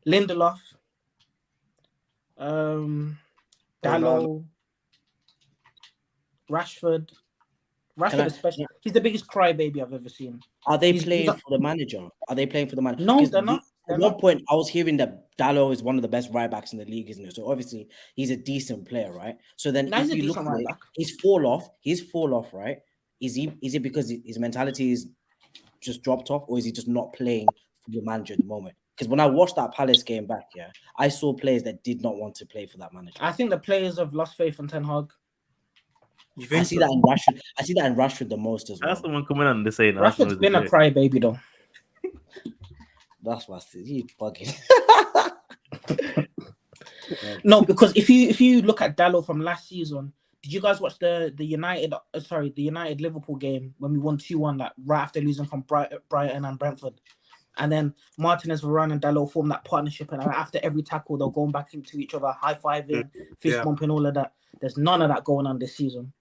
Lindelof, Dalot, Rashford. Rashford especially. He's the biggest crybaby I've ever seen. Are they playing for the manager? Are they playing for the manager? No, they're not. At one point, I was hearing that Dalot is one of the best right backs in the league, isn't it? So obviously, he's a decent player, right? So then, if you look at it, he's fall off, right? Is it because his mentality is just dropped off, or is he just not playing for the manager at the moment? Because when I watched that Palace game back, I saw players that did not want to play for that manager. I think the players have lost faith in Ten Hag. I see that in Rashford. I see that in Rashford the most as well. That's someone coming on and saying Rashford's been a crybaby though. That's why he's bugging. No, because if you look at Dalot from last season, did you guys watch the United Liverpool game when we won 2-1 like right after losing from Brighton and Brentford? And then Martinez, Varane, and Dalot formed that partnership, and after every tackle, they're going back into each other, high-fiving, fist bumping, all of that. There's none of that going on this season.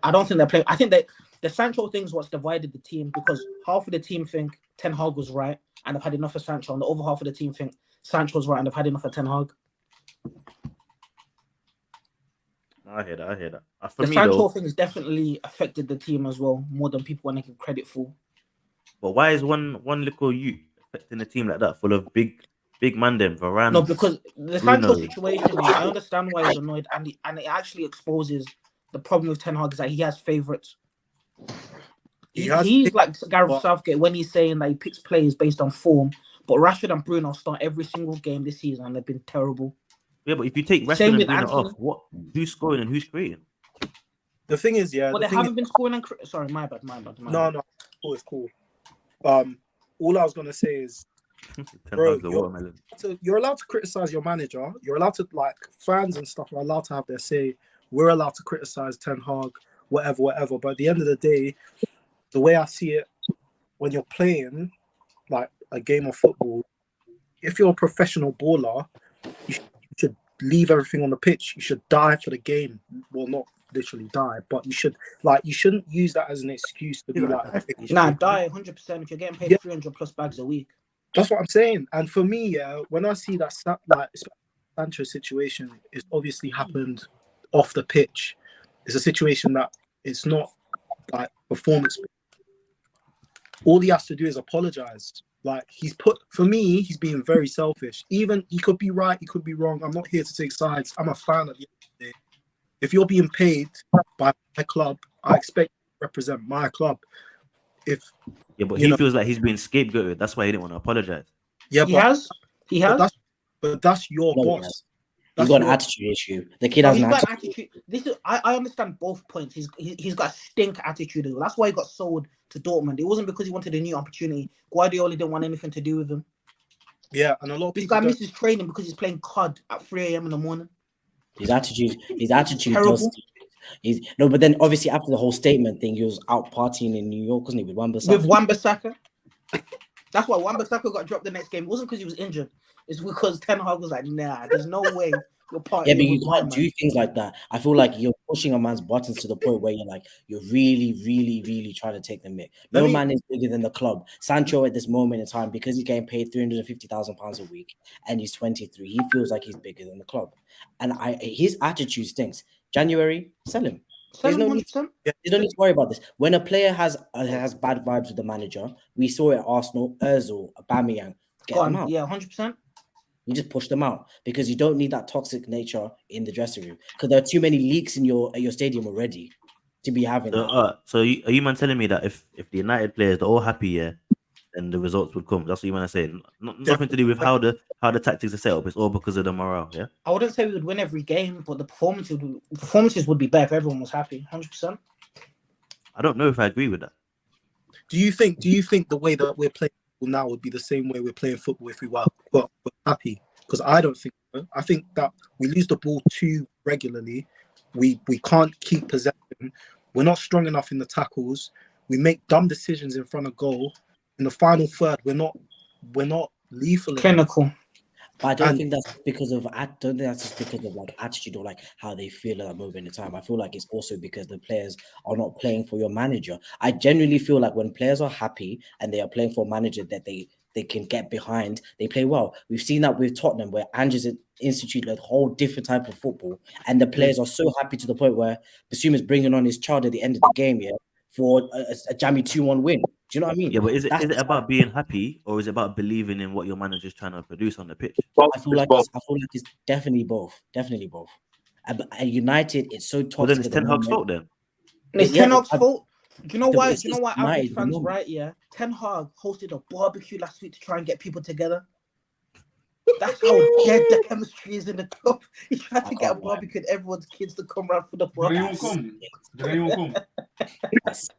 I don't think they're playing. I think that the Sancho thing is what's divided the team, because half of the team think Ten Hag was right and they've had enough of Sancho, and the other half of the team think Sancho's right and they've had enough of Ten Hag. I hear that. The Sancho thing has definitely affected the team as well, more than people want to give credit for. But why is one little youth affecting a team like that, full of big man them, Varane? No, because the Sancho situation, I understand why he's annoyed, and it actually exposes the problem with Ten Hag is that he has favourites. He's like Gareth Southgate when he's saying that he picks players based on form, but Rashford and Bruno start every single game this season and they've been terrible. Yeah, but if you take Rashford and Bruno off, who's scoring and who's creating? The thing is, well, they haven't been scoring and sorry, my bad. No, it's cool. All I was gonna say is, bro, you're allowed to criticize your manager. You're allowed to, like, fans and stuff are allowed to have their say. We're allowed to criticize Ten Hag, whatever. But at the end of the day, the way I see it, when you're playing like a game of football, if you're a professional baller, you should leave everything on the pitch. You should die for the game. Well, not literally die, but you shouldn't use that as an excuse to be like, die 100% if you're getting paid 300 plus bags a week. That's what I'm saying. And for me, when I see that Sancho situation, it's obviously happened off the pitch. It's a situation that it's not like performance. All he has to do is apologize. Like, he's being very selfish. Even he could be right, he could be wrong. I'm not here to take sides. I'm a fan at the end of the day. If you're being paid by my club, I expect you to represent my club. But he feels like he's being scapegoated. That's why he didn't want to apologize. Yeah, he has. But that's your boss. He's got an attitude issue. The kid has an attitude. I understand both points. He's got a stink attitude as well. That's why he got sold to Dortmund. It wasn't because he wanted a new opportunity. Guardiola didn't want anything to do with him. Yeah, and a lot of people. This guy misses training because he's playing COD at 3 a.m. in the morning. His attitude but then obviously after the whole statement thing, he was out partying in New York, wasn't he, with Wan-Bissaka? That's why Wan-Bissaka got dropped the next game. It wasn't because he was injured. It's because Ten Hag was like, nah, there's no way you're partying. Yeah, but you can't do things like that. I feel like you're pushing a man's buttons to the point where you're really, really, really trying to take the mick. No man is bigger than the club. Sancho at this moment in time, because he's getting paid £350,000 a week and he's 23, he feels like he's bigger than the club. And his attitude stinks. January, sell him. There's no need to worry about this. When a player has bad vibes with the manager, we saw it at Arsenal, Ozil, Aubameyang, get them out. Yeah, 100%. You just push them out because you don't need that toxic nature in the dressing room, because there are too many leaks in your stadium already to be having. So are you man telling me that if the United players are all happy, then the results would come? That's what you want to say. Nothing to do with how the tactics are set up. It's all because of the morale. Yeah. I wouldn't say we would win every game, but the performances would be better if everyone was happy. 100%. I don't know if I agree with that. Do you think the way that we're playing now would be the same way we're playing football if we were happy? Because I don't think so. I think that we lose the ball too regularly. We can't keep possession. We're not strong enough in the tackles. We make dumb decisions in front of goal. In the final third, we're not lethal. Clinical. But I don't think that's because of just because of like attitude or like how they feel at that moment in time. I feel like it's also because the players are not playing for your manager. I genuinely feel like when players are happy and they are playing for a manager that they can get behind, they play well. We've seen that with Tottenham, where Ange's instituted a whole different type of football, and the players are so happy to the point where Basuma is bringing on his child at the end of the game, for a jammy 2-1 win. Do you know what I mean? Yeah, but is it about being happy, or is it about believing in what your manager's trying to produce on the pitch? I feel like it's definitely both. Definitely both. And United, it's so toxic. Well, then it's Ten Hag's fault then. It's Ten Hag's fault. Do you know why? It's Do you know why United average fans, moment. right? Yeah, Ten Hag hosted a barbecue last week to try and get people together. That's how dead the chemistry is in the club. He tried to get a barbecue and everyone's kids to come round for the barbecue. Did anyone come?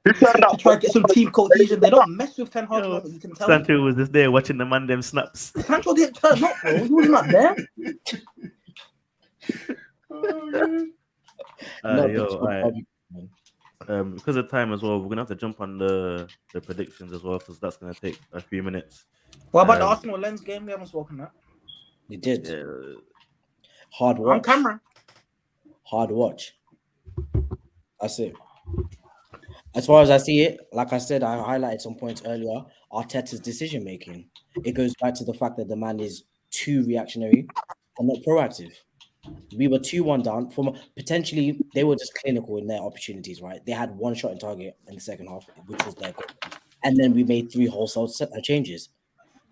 To try and get some team cohesion. They don't mess with Ten Hag, man, you can tell. Sancho was just there watching the man them snaps. Sancho didn't turn up, bro. He was not there. Because of time as well, we're gonna have to jump on the predictions as well, because that's gonna take a few minutes. What about the Arsenal Lens game? We haven't spoken that. We did. Yeah. Hard watch. On camera. Hard watch. That's it. As far as I see it, like I said, I highlighted some points earlier. Arteta's decision making. It goes back to the fact that the man is too reactionary and not proactive. We were 2-1 down. From potentially, they were just clinical in their opportunities, right? They had one shot in target in the second half, which was their goal. And then we made 3 wholesale changes.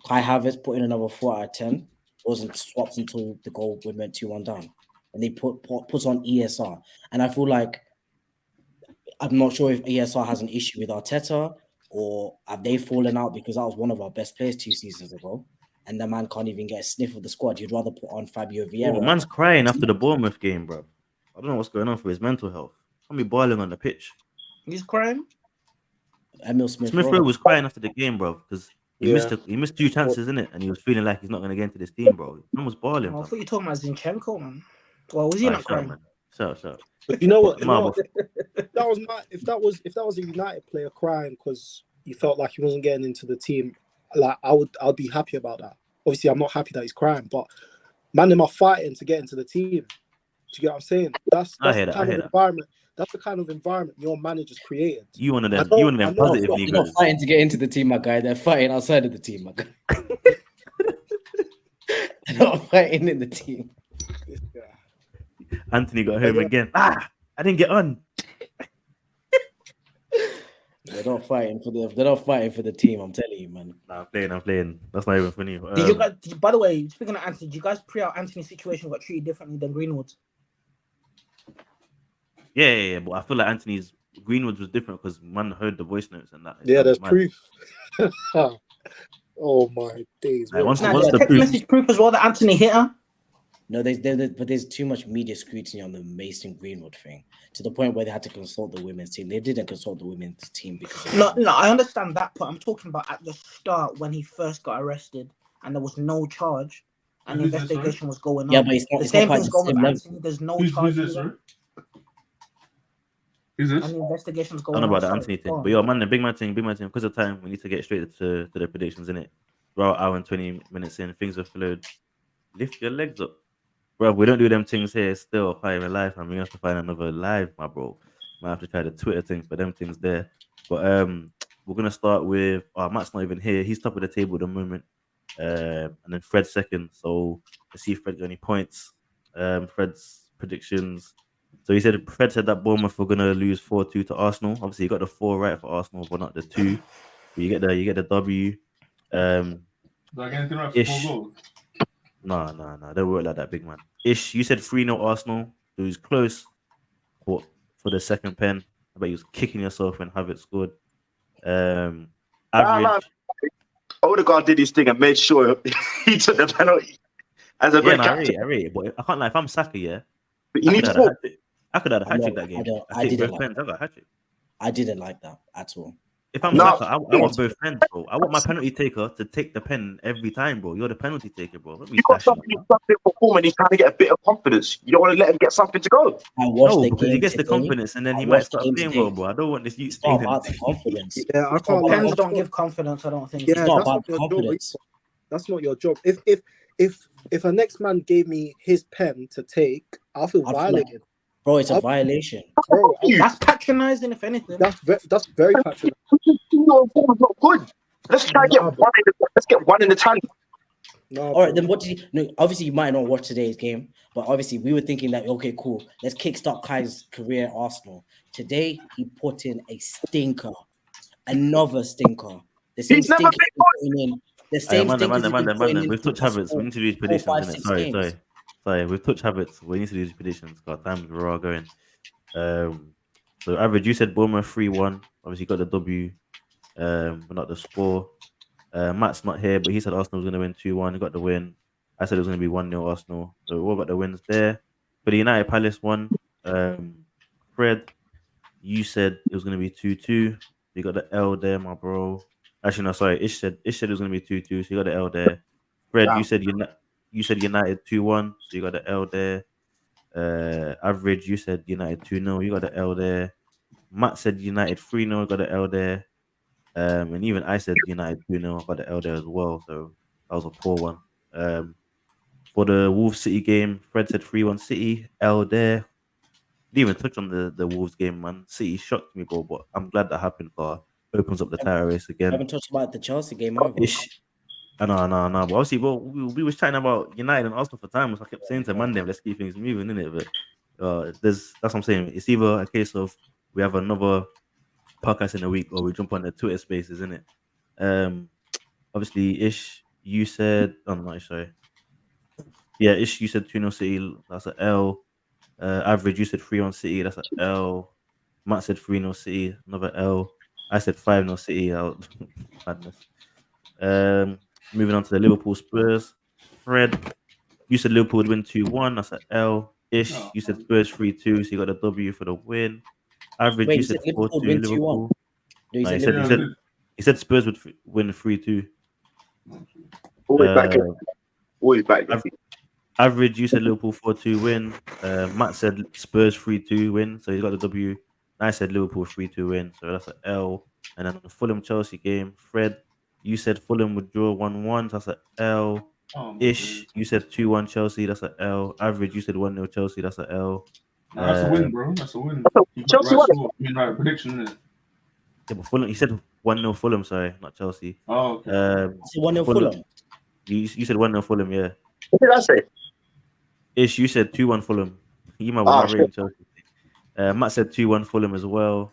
Kai Havertz put in another 4 out of 10. Wasn't swapped until the goal went 2-1 down. And they put on ESR. And I feel like I'm not sure if ESR has an issue with Arteta or have they fallen out, because that was one of our best players 2 seasons ago. And the man can't even get a sniff of the squad. You'd rather put on Fabio Vieira. Oh, man's crying after the Bournemouth game, bro. I don't know what's going on for his mental health. Can't be boiling on the pitch. He's crying? Emil Smith Rowe was crying after the game, bro, because he missed 2 chances, innit? And he was feeling like he's not going to get into this team, bro. Man was boiling. I thought you were talking about Zinchenko, man. Well, was he not crying? Man. Shut. But you know what? If that was a United player crying because he felt like he wasn't getting into the team, like I'd be happy about that. Obviously, I'm not happy that he's crying, but man, them are fighting to get into the team. Do you get what I'm saying? That's the kind of environment. That's the kind of environment your manager's created. You one of them positive They're not fighting to get into the team, my guy. They're fighting outside of the team, my guy. They're not fighting in the team. Yeah. Anthony got home again. I didn't get on. They're not fighting for the team. I'm telling you, man. Nah, I'm playing. That's not even funny. Did you guys? By the way, speaking of Anthony, did you guys pre-out Anthony's situation got treated differently than Greenwood's? Yeah. But I feel like Greenwood's was different because man heard the voice notes and that. Yeah, there's proof. Oh my days! Like, once the the message proof as well that Anthony hit her. No, but there's too much media scrutiny on the Mason Greenwood thing to the point where they had to consult the women's team. They didn't consult the women's team because no, I understand that, but I'm talking about at the start when he first got arrested and there was no charge and the investigation was going on. Yeah, but it's not the same quite thing's the going same with level. Anthony. There's no charge. Who's this? And the investigation's I going don't know on. about the Anthony thing, but yo, man, the big man thing. Because of time, we need to get straight to the predictions, innit? We're about hour and 20 minutes in. Things have flowed. Lift your legs up. Bro, we don't do them things here still. Fire in life, and we have to find another live, my bro. Might have to try the Twitter thing for them things there. But we're gonna start with Matt's not even here. He's top of the table at the moment. And then Fred's second. So let's see if Fred got any points. Fred's predictions. So Fred said that Bournemouth were gonna lose 4-2 to Arsenal. Obviously, you got the 4 right for Arsenal, but not the 2. But you get the W. Do I get anything right for 4 goals? No. Don't work like that, big man. Ish, you said 3-0 Arsenal. It was close. But for the second pen, I bet you was kicking yourself when Havertz scored. Average. Odegaard did his thing and made sure he took the penalty. As a great captain. I rate it, but I can't lie. If I'm Saka, But you need to. I could have had a hat trick that game. I didn't like that at all. If I'm Saka, I want both pens, bro. I want my penalty taker to take the pen every time, bro. You're the penalty taker, bro. You got something for form and he's trying to get a bit of confidence. You don't want to let him get something to go. No, because he gets the confidence and then he might start playing well, bro. I don't want this youth staying. Confidence. Yeah, I can't. Pens don't give confidence. I don't think. Yeah, it's not about confidence. That's not your job. If if a next man gave me his pen to take, I'll feel I'd feel violated. Bro, it's a violation. Bro, That's patronizing, if anything. that's very patronizing. Not good. Let's try and get Nah, one. Let's get one in the tank. No, All right, bro. then what did you? No, obviously you might not watch today's game, but obviously we were thinking that okay, cool. Let's kickstart Kai's career at Arsenal. Today he put in a stinker, another stinker. The same He's never stinkers been he's putting in. The same stinkers he's been putting in We've for the touched past habits. We need to do these 4, predictions, 5, innit? 6 Sorry, games. sorry. We've touched habits. We need to do these predictions. Got time. We're all going. So average. You said Bournemouth 3-1. Obviously, got the W. But not the score. Matt's not here, but he said Arsenal was going to win 2-1. He got the win. I said it was going to be 1-0 Arsenal. So what about the wins there? For the United Palace one, Fred, you said it was going to be 2-2. You got the L there, my bro. Actually, no, sorry. Ish said it was going to be 2-2. So you got the L there. Fred, you said United 2-1. So you got the L there. Average, you said United 2-0. You got the L there. Matt said United 3-0. Got the L there. And even I said United 2-0. I got the L there as well. So that was a poor one. For the Wolves City game, Fred said 3-1 City. L there. Didn't even touch on the Wolves game, man. City shocked me, bro, but I'm glad that happened, car. Opens up the title race I again. haven't talked about the Chelsea game either. No. But obviously, we was chatting about United and Arsenal for time. So I kept saying to Monday, let's keep things moving, innit? But that's what I'm saying. It's either a case of we have another podcast in a week or we jump on the Twitter spaces, innit? Obviously, Ish, you said, oh, no, sorry. Yeah, Ish, you said 2-0 City. That's an L. Average, you said 3-1 City. That's an L. Matt said 3-0 City. Another L. I said 5-0 City. Madness. Moving on to the Liverpool Spurs. Fred, you said Liverpool would win 2-1. That's an L. Ish, you said Spurs 3-2. So you got a W for the win. Average, Wait, you you said said Liverpool 4-2 win 2-1. Liverpool. No, No, Liverpool. he said Spurs would win 3-2. Always back. Always back. Average, you said Liverpool 4-2 win. Matt said Spurs 3-2 win, so he's got the W. I said Liverpool 3-2 win, so that's an L. And then the Fulham Chelsea game, Fred, you said Fulham would draw 1-1, so that's an L. Ish, you said 2-1 Chelsea, that's an L. Average, you said 1-0 Chelsea, that's an L. No, that's a win, bro. That's a win. Chelsea right won. score. I mean, right prediction, isn't it? Yeah, but Fulham, he said 1-0 Fulham, sorry, not Chelsea. Oh, okay. 1-0 Fulham. You said 1-0 Fulham, yeah. What did I say? Ish, you said 2-1 Fulham. You might not rating Chelsea. Matt said 2-1 Fulham as well,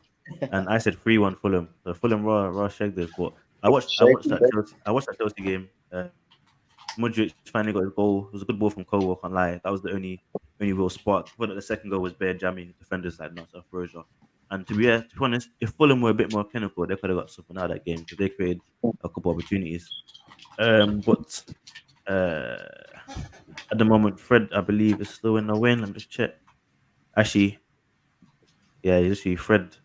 and I said 3-1 Fulham. So Fulham raw shagged this, but I watched that Chelsea game. Modric finally got his goal. It was a good ball from Cole. I can't lie. That was the only real spark. But the second goal was bare jamming defenders like not Roja. And to be honest, if Fulham were a bit more clinical, they could have got something out of that game because they created a couple opportunities. But at the moment, Fred, I believe, is still in the win. I'm just check. Actually, yeah, you see Fred.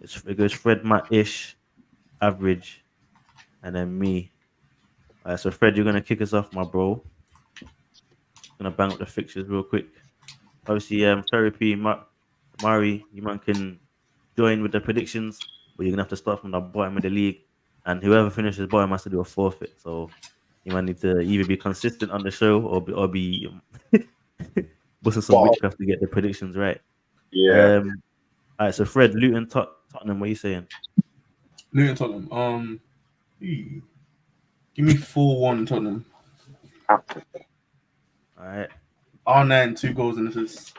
It goes Fred, Matt, Ish, Average, and then me. So Fred, you're gonna kick us off, my bro. Gonna bang up the fixtures real quick. Obviously, Therapy, Mari, you man can join with the predictions, but you're gonna have to start from the bottom of the league, and whoever finishes bottom has to do a forfeit. So you might need to either be consistent on the show or be busting some witchcraft to get the predictions right. Yeah. All right, so Fred, Luton, Tottenham, what are you saying? Luton, Tottenham. Give me 4-1 Tottenham. All right. R9, 2 goals and assists.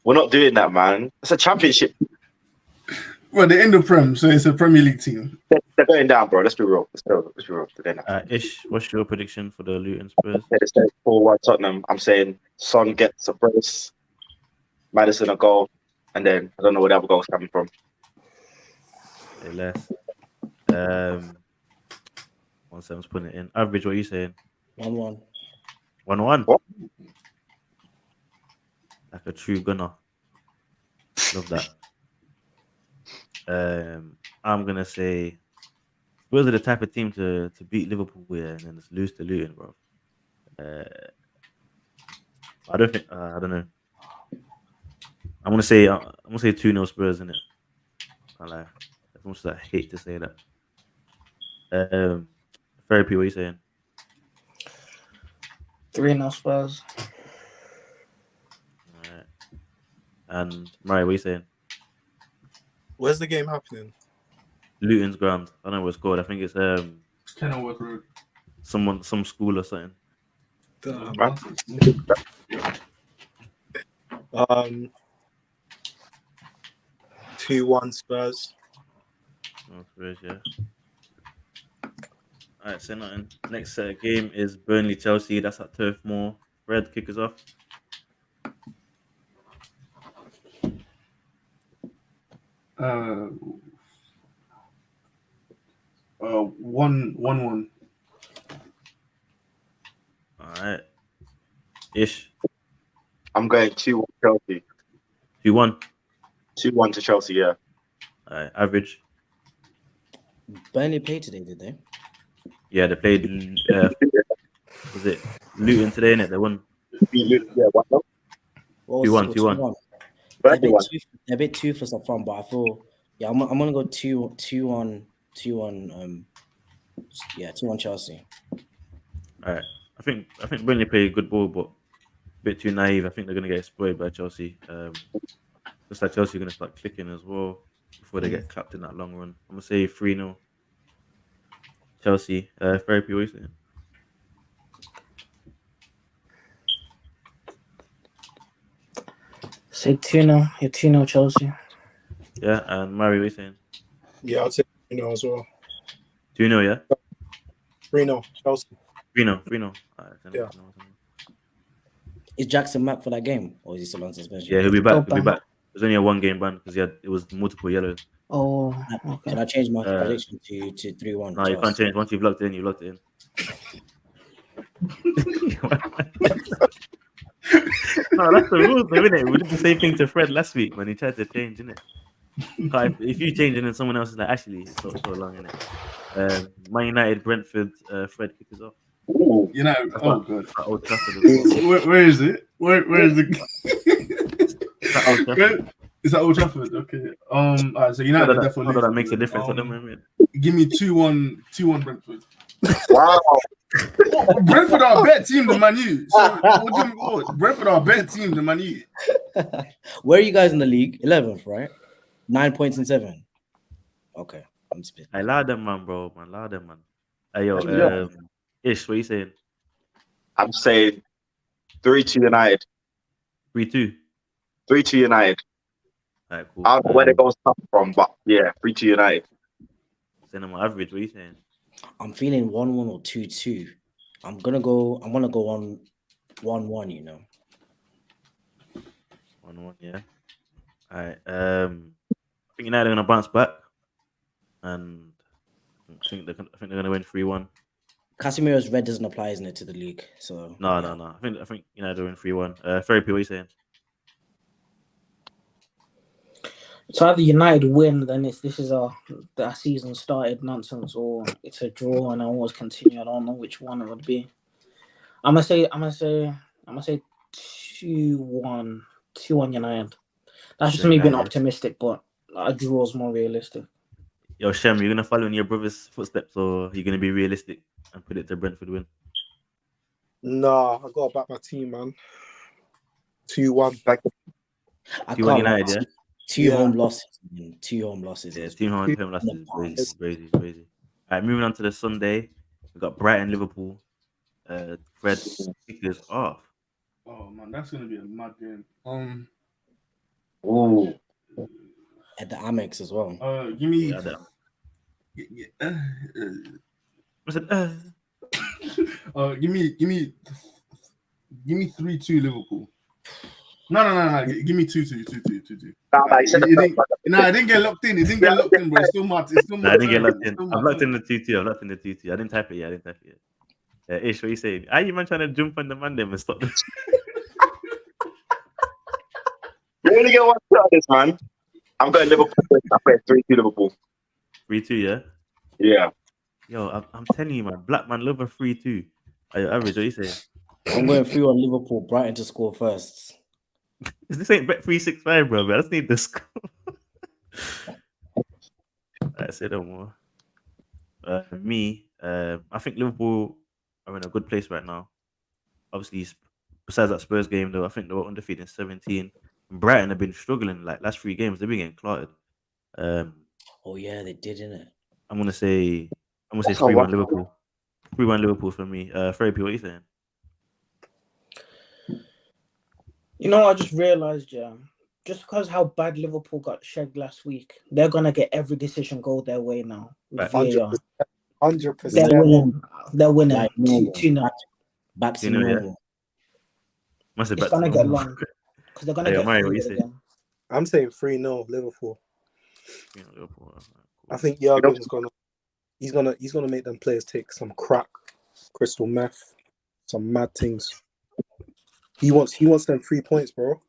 We're not doing that, man. It's a championship. Well, they're in the Prem, so it's a Premier League team. They're going down, bro. Let's be real. They're going down. Ish, what's your prediction for the Luton Spurs? It's 4-1 Tottenham. I'm saying Son gets a brace, Madison a goal, and then I don't know where the other goal's coming from. Say less. 1-7's putting it in. Average, what are you saying? 1-1. 1-1. What? Like a true gunner. Love that. I'm gonna say Spurs are the type of team to beat Liverpool with and then just lose to Luton, bro. I don't think I don't know. I'm gonna say 2-0 Spurs, innit? I lie. As much as I hate to say that. Therapy, what are you saying? 3-0 Spurs. Alright. And Murray, what are you saying? Where's the game happening? Luton's ground. I don't know what it's called. I think it's Kenilworth Road. some school or something. Um, 2-1 Spurs. Oh, Spurs, yeah. Alright, say nothing. Next game is Burnley Chelsea. That's at Turf Moor. Fred, kick us off. 1-1. Alright. Ish. I'm going 2-1 Chelsea. 2-1. 2-1 to Chelsea, yeah. Alright, average. Burnley played today, did they? Yeah, they played. Was it Luton today? Innit? They won. Yeah, 1-0. 2-1. 2-1. They're a bit toothless up front, but I feel I'm gonna go 2-1. 2-1 Chelsea. All right. I think Burnley play good ball, but a bit too naive. I think they're gonna get spoiled by Chelsea. Looks like Chelsea are gonna start clicking as well before they get clapped in that long run. I'm gonna say 3-0 Chelsea. Therapy, what are you saying? Say 2-0. You're 2-0 Chelsea. Yeah, and Murray, what are you saying? Yeah, I'll take 3-0 as well. 2-0, yeah? 3-0 Chelsea. 3-0. 3-0. All right, Yeah. Is Jackson back for that game, or is he still on suspension? Yeah, he'll be back. Still He'll be back. There's only a 1 game ban because it was multiple yellows. Oh, okay. Can I change my prediction to 3-1? No, you can't change. Once you've locked it in, you locked it in. No, that's the rules, though, isn't it? We did the same thing to Fred last week when he tried to change, innit? If you change and then someone else is like, actually, it's not so long, innit? Man United, Brentford, Fred kick us off. Oh, good. Old Trafford as well. Where is it? Where is the? Old Trafford. Is that Old Trafford? Okay. So United definitely. That makes a difference. Give me 2-1 Brentford. Wow. Brentford are a better team than Man U. So Brentford are a better team than Man U. Where are you guys in the league? 11th, right? 9 points and 7. Okay, I'm spit. I loud them, man, bro. Man, loud them, man. Hey, yo, Ish, what are you saying? I'm saying 3-2 United. 3-2. 3-2 United. All right, cool. I don't know where the goals come from, but yeah, 3-2 United. Cinema average, what are you saying? I'm feeling 1-1 or 2-2. I'm gonna go on 1-1, you know. 1-1, yeah. All right. I think United are gonna bounce back, and I think they're gonna win 3-1. Casemiro's red doesn't apply, isn't it, to the league? So No. I think United will win 3-1. Therapy, what are you saying? So either United win, then this is that season started nonsense, or it's a draw and I always continue. I don't know which one it would be. I'm gonna say 2-1 United. That's just me being optimistic, but a draw is more realistic. Yo, Shem, you're gonna follow in your brother's footsteps, or you're gonna be realistic and put it to Brentford win? Nah, I gotta back my team, man. 2-1. I 2-1 United, yeah. Two home losses. Yeah, team home losses is crazy. All right, moving on to the Sunday. We got Brighton, Liverpool. Fred kickers off. Oh man, that's gonna be a mad game. Ooh. At the Amex as well. Give me. Give me 3-2 Liverpool. No. Give me 2-2. I didn't get locked in. It didn't get locked in, bro. It's still mad. I didn't get locked in. I've locked in the 2-2. I didn't type it yet. Ish, what are you saying? Are you man trying to jump on the man and stop this? You want to get one shot at this, man? I'm going Liverpool. I'm going 3-2 Liverpool. 3-2, yeah? Yeah. Yo, I'm telling you, man. Black man love a 3-2. Average, what are you saying? I'm going 3-1 Liverpool. Brighton to score first. This ain't bet 365, bro. I just need the score. I say no more. I think Liverpool are in a good place right now. obviously, besides that Spurs game, though, I think they were undefeated in 17. And Brighton have been struggling like last 3 games. They've been getting clotted. Oh yeah, they did, innit? I'm gonna say That's how 3-1 one. Liverpool. 3-1 Liverpool for me. Therapy, what are you saying? You know, I just realised, just because how bad Liverpool got shagged last week, they're gonna get every decision go their way now with Right. VAR. 100%. They're winning. They're winning. Like normal. 2-0. Back to 2-0, yeah. normal. Must have It's back to gonna get normal. long because they're gonna Hey, get Mario, what you 3 say? again. I'm saying 3-0 Liverpool. 3-0 Liverpool. Alright, cool. I think Jurgen's gonna make them players take some crack, crystal meth, some mad things. He wants them 3 points, bro.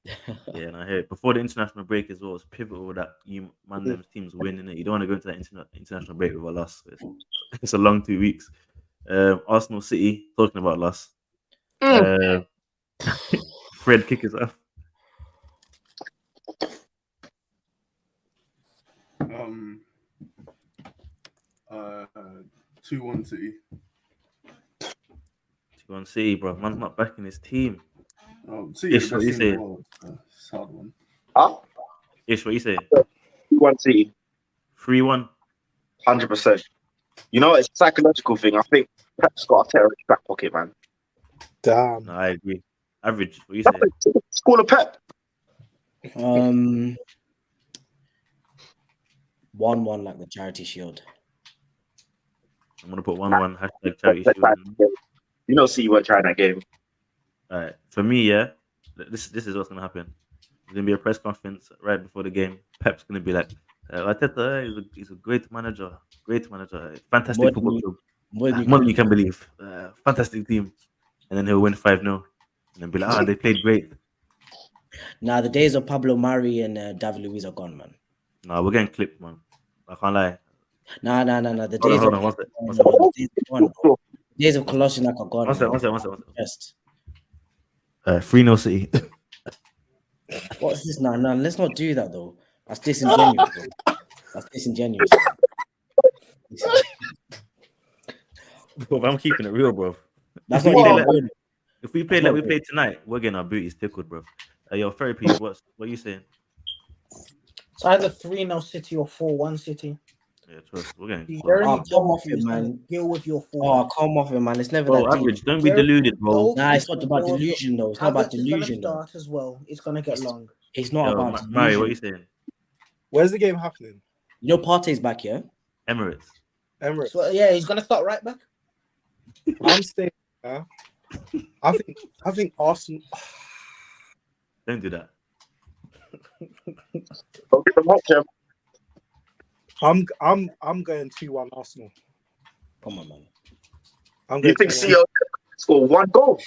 Yeah, and I hear before the international break as well, it's pivotal that them teams winning it. You don't want to go into that international break with a loss. It's a long 2 weeks. Arsenal City, talking about loss. Fred kick us off. 2-1 City. 2-1 City, bro. Man's not backing his team. City, Ish, what you say? It's a hard one. Huh? Ish, what you say? 2-1 City, 3-1. 100%. You know, it's a psychological thing. I think Pep's got a terrible back pocket, man. Damn. No, I agree. Average, what you say? School of Pep. 1-1 like the Charity Shield. I'm gonna put 1-1 hashtag charity shield. You know, see you weren't trying that game. All right, for me, yeah, this is what's gonna happen. There's gonna be a press conference right before the game. Pep's gonna be like, Arteta, he's a great manager, fantastic football club, more than you can believe, fantastic team, and then he'll win 5-0, and then be like, they played great. Nah, the days of Pablo Mari and David Luiz are gone, man. Nah, we're getting clipped, man. I can't lie. Nah. The Hold on, one sec. Days of Kolasinac are gone. One sec. Best. 3-0 City. What's this? Nah, let's not do that though. That's disingenuous. Bro. That's disingenuous. Bro, I'm keeping it real, bro. That's not even real. If we play like we played tonight, we're getting our booties tickled, bro. Your therapy, what are you saying? It's either 3-0 City or 4-1 City. Yeah, trust. We're getting. Come off it, man. Deal with your 4. Oh, come off it, man. It's never Bro, that average. deep. Don't be deluded, bro. Nah, it's not about delusion, though. It's not about delusion, though. Start as well. It's gonna get long. It's not about delusion. Mario, what are you saying? Where's the game happening? You know, Partey's back here. Emirates. So, yeah, he's gonna start right back. I'm staying. I think Arsenal. Don't do that. I'm going 2-1 Arsenal. Come on, man. You think CEO score 1 goal?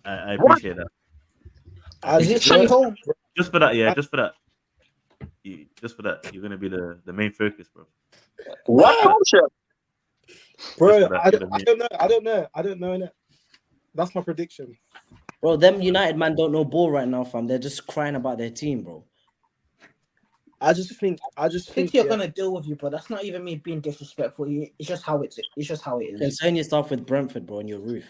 I appreciate that. Is it City home? Just for that, yeah. Just for that, you're gonna be the main focus, bro. What goal, chef? Bro, I don't know. Innit? That's my prediction. Bro, them United man don't know ball right now, fam. They're just crying about their team, bro. I just think you're gonna deal with you, bro. That's not even me being disrespectful. It's just how it is. Concern yourself with Brentford, bro, on your roof.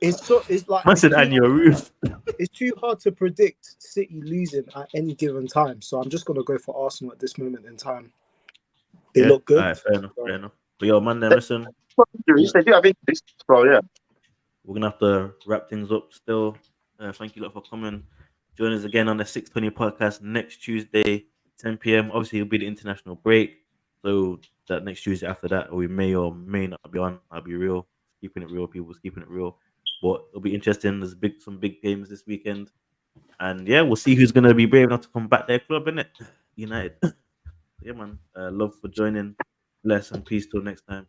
It's like on your roof. It's too hard to predict City losing at any given time. So I'm just gonna go for Arsenal at this moment in time. They look good. Right, fair enough. But yo, man, listen. They do have injuries, bro. Yeah. We're gonna have to wrap things up. Still, thank you lot for coming. Join us again on the 620 podcast next Tuesday, 10 p.m. Obviously, it'll be the international break, so that next Tuesday after that, we may or may not be on. I'll be real, keeping it real, people, keeping it real. But it'll be interesting. There's some big games this weekend, and yeah, we'll see who's gonna be brave enough to come back their club, innit? United. Yeah, man. Love for joining. Bless and peace till next time.